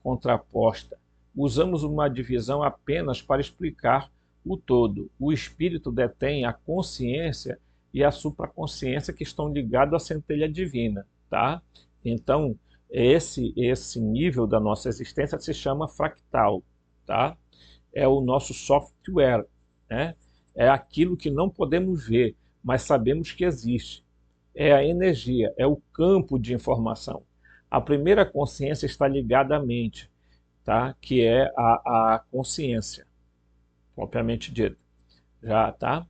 contraposta. Usamos uma divisão apenas para explicar o todo. O espírito detém a consciência e a supraconsciência que estão ligados à centelha divina. Tá? Então, esse nível da nossa existência se chama fractal. Tá? É o nosso software. Né? É aquilo que não podemos ver, mas sabemos que existe. é a energia, é o campo de informação. A primeira consciência está ligada à mente, tá? Que é a consciência, propriamente dita. Já, tá?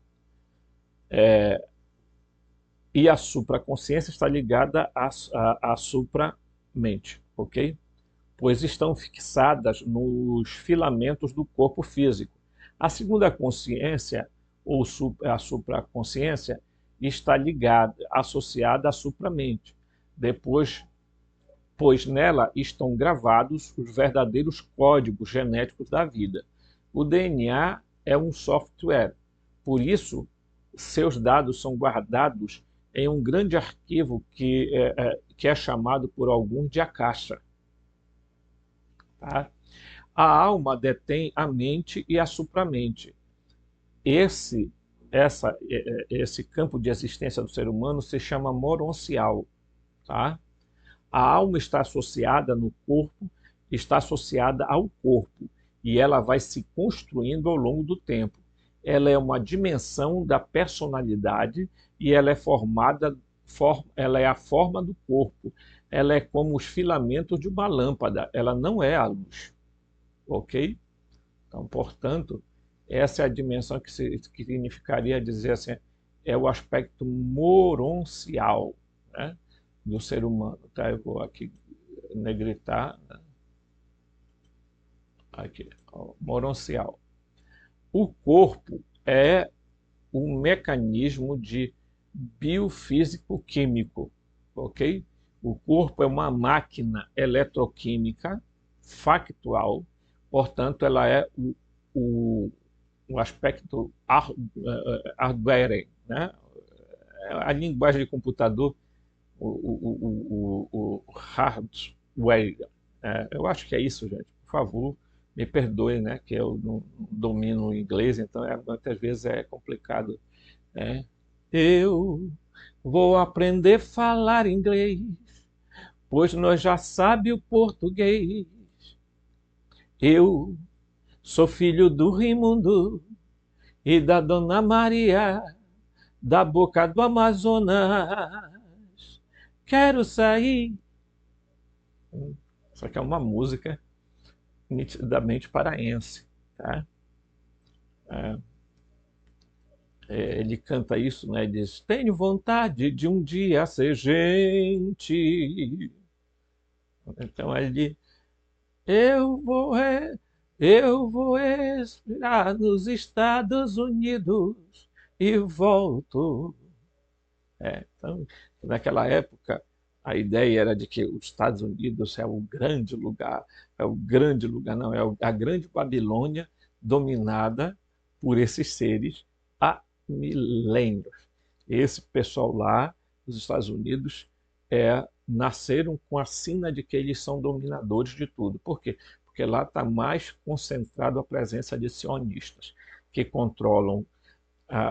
E a supraconsciência está ligada à supramente, ok? Pois estão fixadas nos filamentos do corpo físico. A segunda consciência, ou a supraconsciência, está ligada, associada à supramente. Depois, pois nela estão gravados os verdadeiros códigos genéticos da vida. O DNA é um software, por isso seus dados são guardados em um grande arquivo que é chamado por alguns de Akasha. Tá? A alma detém a mente e a supramente. Esse campo de existência do ser humano se chama moroncial. Tá? A alma está associada no corpo, está associada ao corpo, e ela vai se construindo ao longo do tempo. Ela é uma dimensão da personalidade e ela é ela é a forma do corpo. Ela é como os filamentos de uma lâmpada, ela não é a luz. Ok? Então, portanto, essa é a dimensão que significaria dizer assim, é o aspecto moroncial, né, do ser humano. Tá? Eu vou aqui negritar, né? Aqui, ó, moroncial. O corpo é um mecanismo de biofísico-químico, ok? O corpo é uma máquina eletroquímica factual, portanto, ela é o aspecto hardware, né? A linguagem de computador, o hardware. Eu acho que é isso, gente. Por favor, me perdoe, né? Que eu não domino o inglês, então muitas vezes é complicado. Né? Eu vou aprender a falar inglês, pois nós já sabe o português. Eu sou filho do Raimundo e da Dona Maria, da boca do Amazonas. Quero sair. Isso aqui é uma música nitidamente paraense. Tá? Ele canta isso, né? Ele diz: tenho vontade de um dia ser gente. Então ele, eu vou, eu vou esperar nos Estados Unidos e volto. Então, naquela época, a ideia era de que os Estados Unidos é o grande lugar, não, é a grande Babilônia dominada por esses seres há milênios. Esse pessoal lá, nos Estados Unidos, nasceram com a sina de que eles são dominadores de tudo. Por quê? Porque lá está mais concentrado a presença de sionistas, que controlam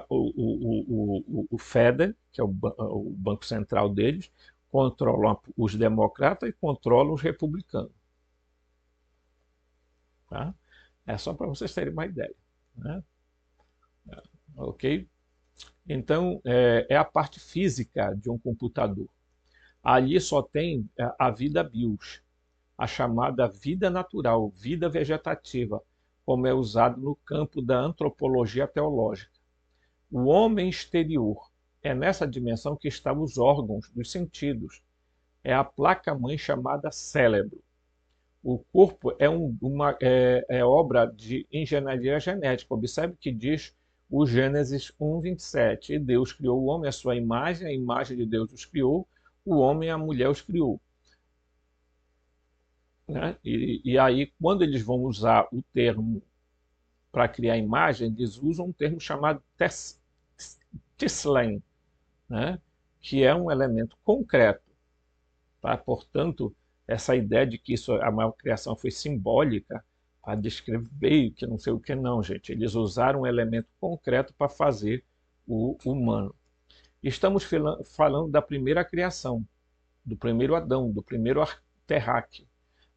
o FED, que é o banco central deles, controlam os democratas e controlam os republicanos. Tá? É só para vocês terem uma ideia. Né? Ok? Então, é a parte física de um computador. Ali só tem a vida BIOS, a chamada vida natural, vida vegetativa, como é usado no campo da antropologia teológica. O homem exterior é nessa dimensão que estão os órgãos dos sentidos. É a placa-mãe chamada cérebro. O corpo é obra de engenharia genética. Observe que diz o Gênesis 1:27. E Deus criou o homem à sua imagem, a imagem de Deus os criou, o homem e a mulher os criou. Né? E aí, quando eles vão usar o termo para criar imagem, eles usam um termo chamado Teslen, né? Que é um elemento concreto. Tá? Portanto, essa ideia de que a maior criação foi simbólica para descrever que não sei o que, não, gente. Eles usaram um elemento concreto para fazer o humano. Estamos falando da primeira criação, do primeiro Adão, do primeiro terráqueo.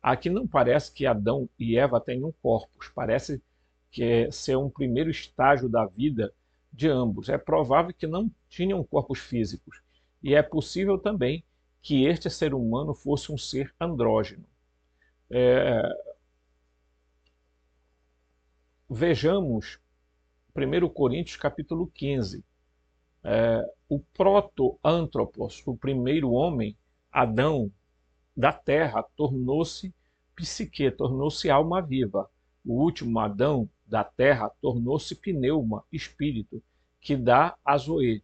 Aqui não parece que Adão e Eva tenham corpos, parece que ser um primeiro estágio da vida de ambos. É provável que não tinham corpos físicos e é possível também que este ser humano fosse um ser andrógeno. Vejamos 1 Coríntios capítulo 15. O proto-antropos, o primeiro homem, Adão, da terra, tornou-se psique, tornou-se alma viva. O último Adão, da terra, tornou-se pneuma, espírito, que dá a zoe,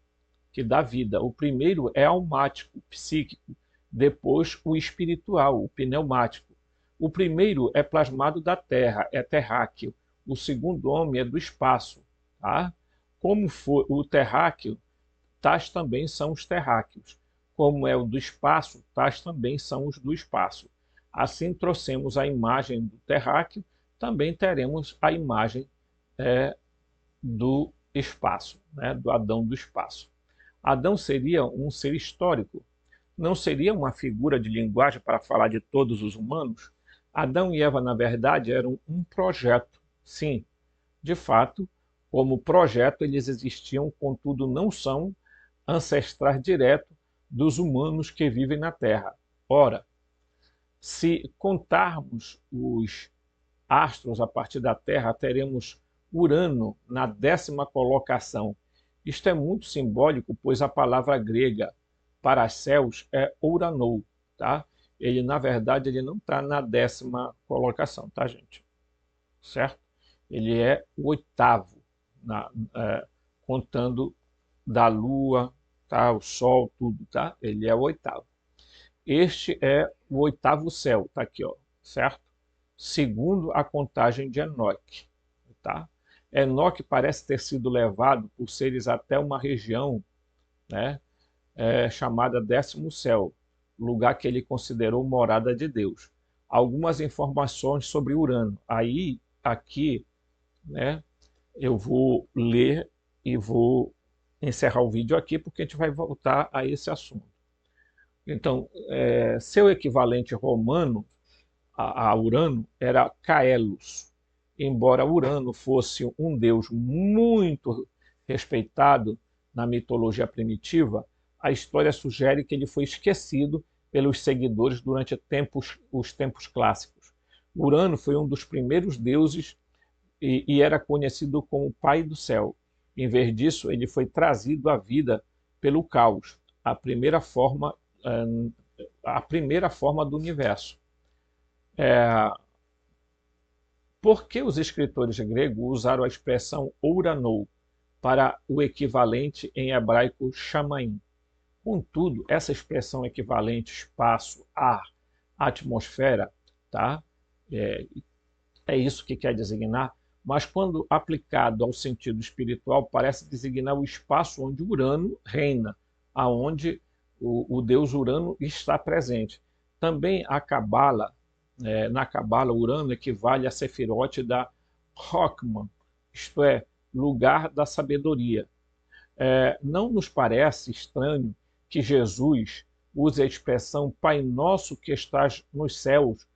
que dá vida. O primeiro é almático, psíquico, depois o espiritual, o pneumático. O primeiro é plasmado da terra, é terráqueo. O segundo homem é do espaço. Tá? Como foi o terráqueo, tais também são os terráqueos. Como é o do espaço, tais também são os do espaço. Assim trouxemos a imagem do terráqueo, também teremos a imagem do espaço, né? Do Adão do espaço. Adão seria um ser histórico, não seria uma figura de linguagem para falar de todos os humanos? Adão e Eva, na verdade, eram um projeto. Sim, de fato, como projeto eles existiam, contudo não são ancestrais diretos dos humanos que vivem na Terra. Ora, se contarmos os astros a partir da Terra, teremos Urano na 10ª colocação. Isto é muito simbólico, pois a palavra grega para céus é Ouranou, tá? Ele, na verdade, ele não está na 10ª colocação, tá, gente? Certo? Ele é o 8º, contando da Lua, tá? O Sol, tudo, tá? Ele é o 8º. Este é o 8º céu, tá aqui, ó, certo? Segundo a contagem de Enoque, tá? Enoque parece ter sido levado por seres até uma região, né, chamada 10º céu, lugar que ele considerou morada de Deus. Algumas informações sobre Urano. Aqui, né, eu vou ler e vou encerrar o vídeo aqui, porque a gente vai voltar a esse assunto. Então, seu equivalente romano a Urano era Caelos. Embora Urano fosse um deus muito respeitado na mitologia primitiva, a história sugere que ele foi esquecido pelos seguidores durante os tempos clássicos. Urano foi um dos primeiros deuses e era conhecido como o pai do céu. Em vez disso, ele foi trazido à vida pelo caos, a primeira forma do universo. Por que os escritores gregos usaram a expressão Ouranou para o equivalente em hebraico Shamaim? Contudo, essa expressão equivalente espaço, ar, atmosfera, tá? É isso que quer designar, mas quando aplicado ao sentido espiritual, parece designar o espaço onde Urano reina, aonde o deus Urano está presente. Também a Cabala, na Cabala, Urano equivale a Sefirote da Rockman, isto é, lugar da sabedoria. Não nos parece estranho que Jesus use a expressão Pai Nosso que estás nos céus,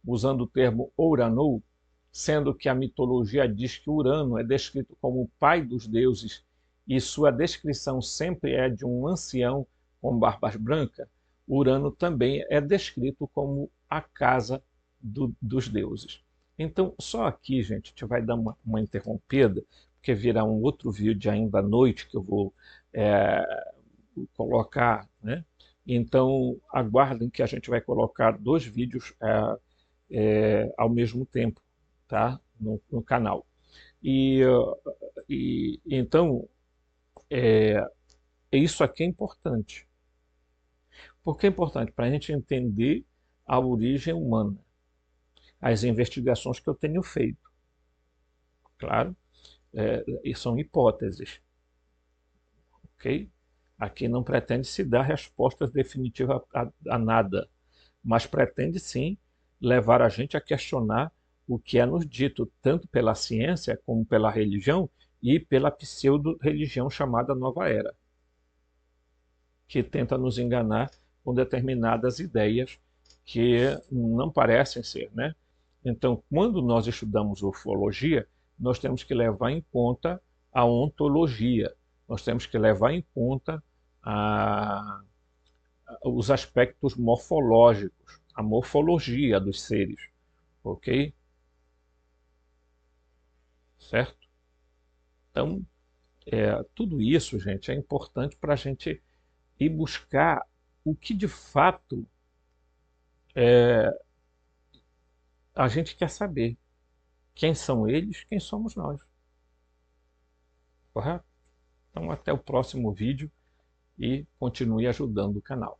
usando o termo Ouranou, sendo que a mitologia diz que Urano é descrito como o pai dos deuses e sua descrição sempre é de um ancião com barbas brancas. Urano também é descrito como a casa dos deuses. Então, só aqui, gente, a gente vai dar uma interrompida, porque virá um outro vídeo ainda à noite que eu vou colocar, né? Então, aguardem que a gente vai colocar 2 vídeos ao mesmo tempo, tá? No canal. Então, isso aqui é importante. Por que é importante? Para a gente entender a origem humana, as investigações que eu tenho feito. Claro, e são hipóteses. Ok? Aqui não pretende se dar respostas definitivas a nada, mas pretende sim levar a gente a questionar o que é nos dito, tanto pela ciência como pela religião e pela pseudo-religião chamada Nova Era, que tenta nos enganar com determinadas ideias que não parecem ser, né? Então, quando nós estudamos ufologia, nós temos que levar em conta a ontologia, nós temos que levar em conta os aspectos morfológicos, a morfologia dos seres, ok? Certo? Então, tudo isso, gente, é importante para a gente ir buscar o que de fato a gente quer saber. Quem são eles, quem somos nós. Correto? Então, até o próximo vídeo e continue ajudando o canal.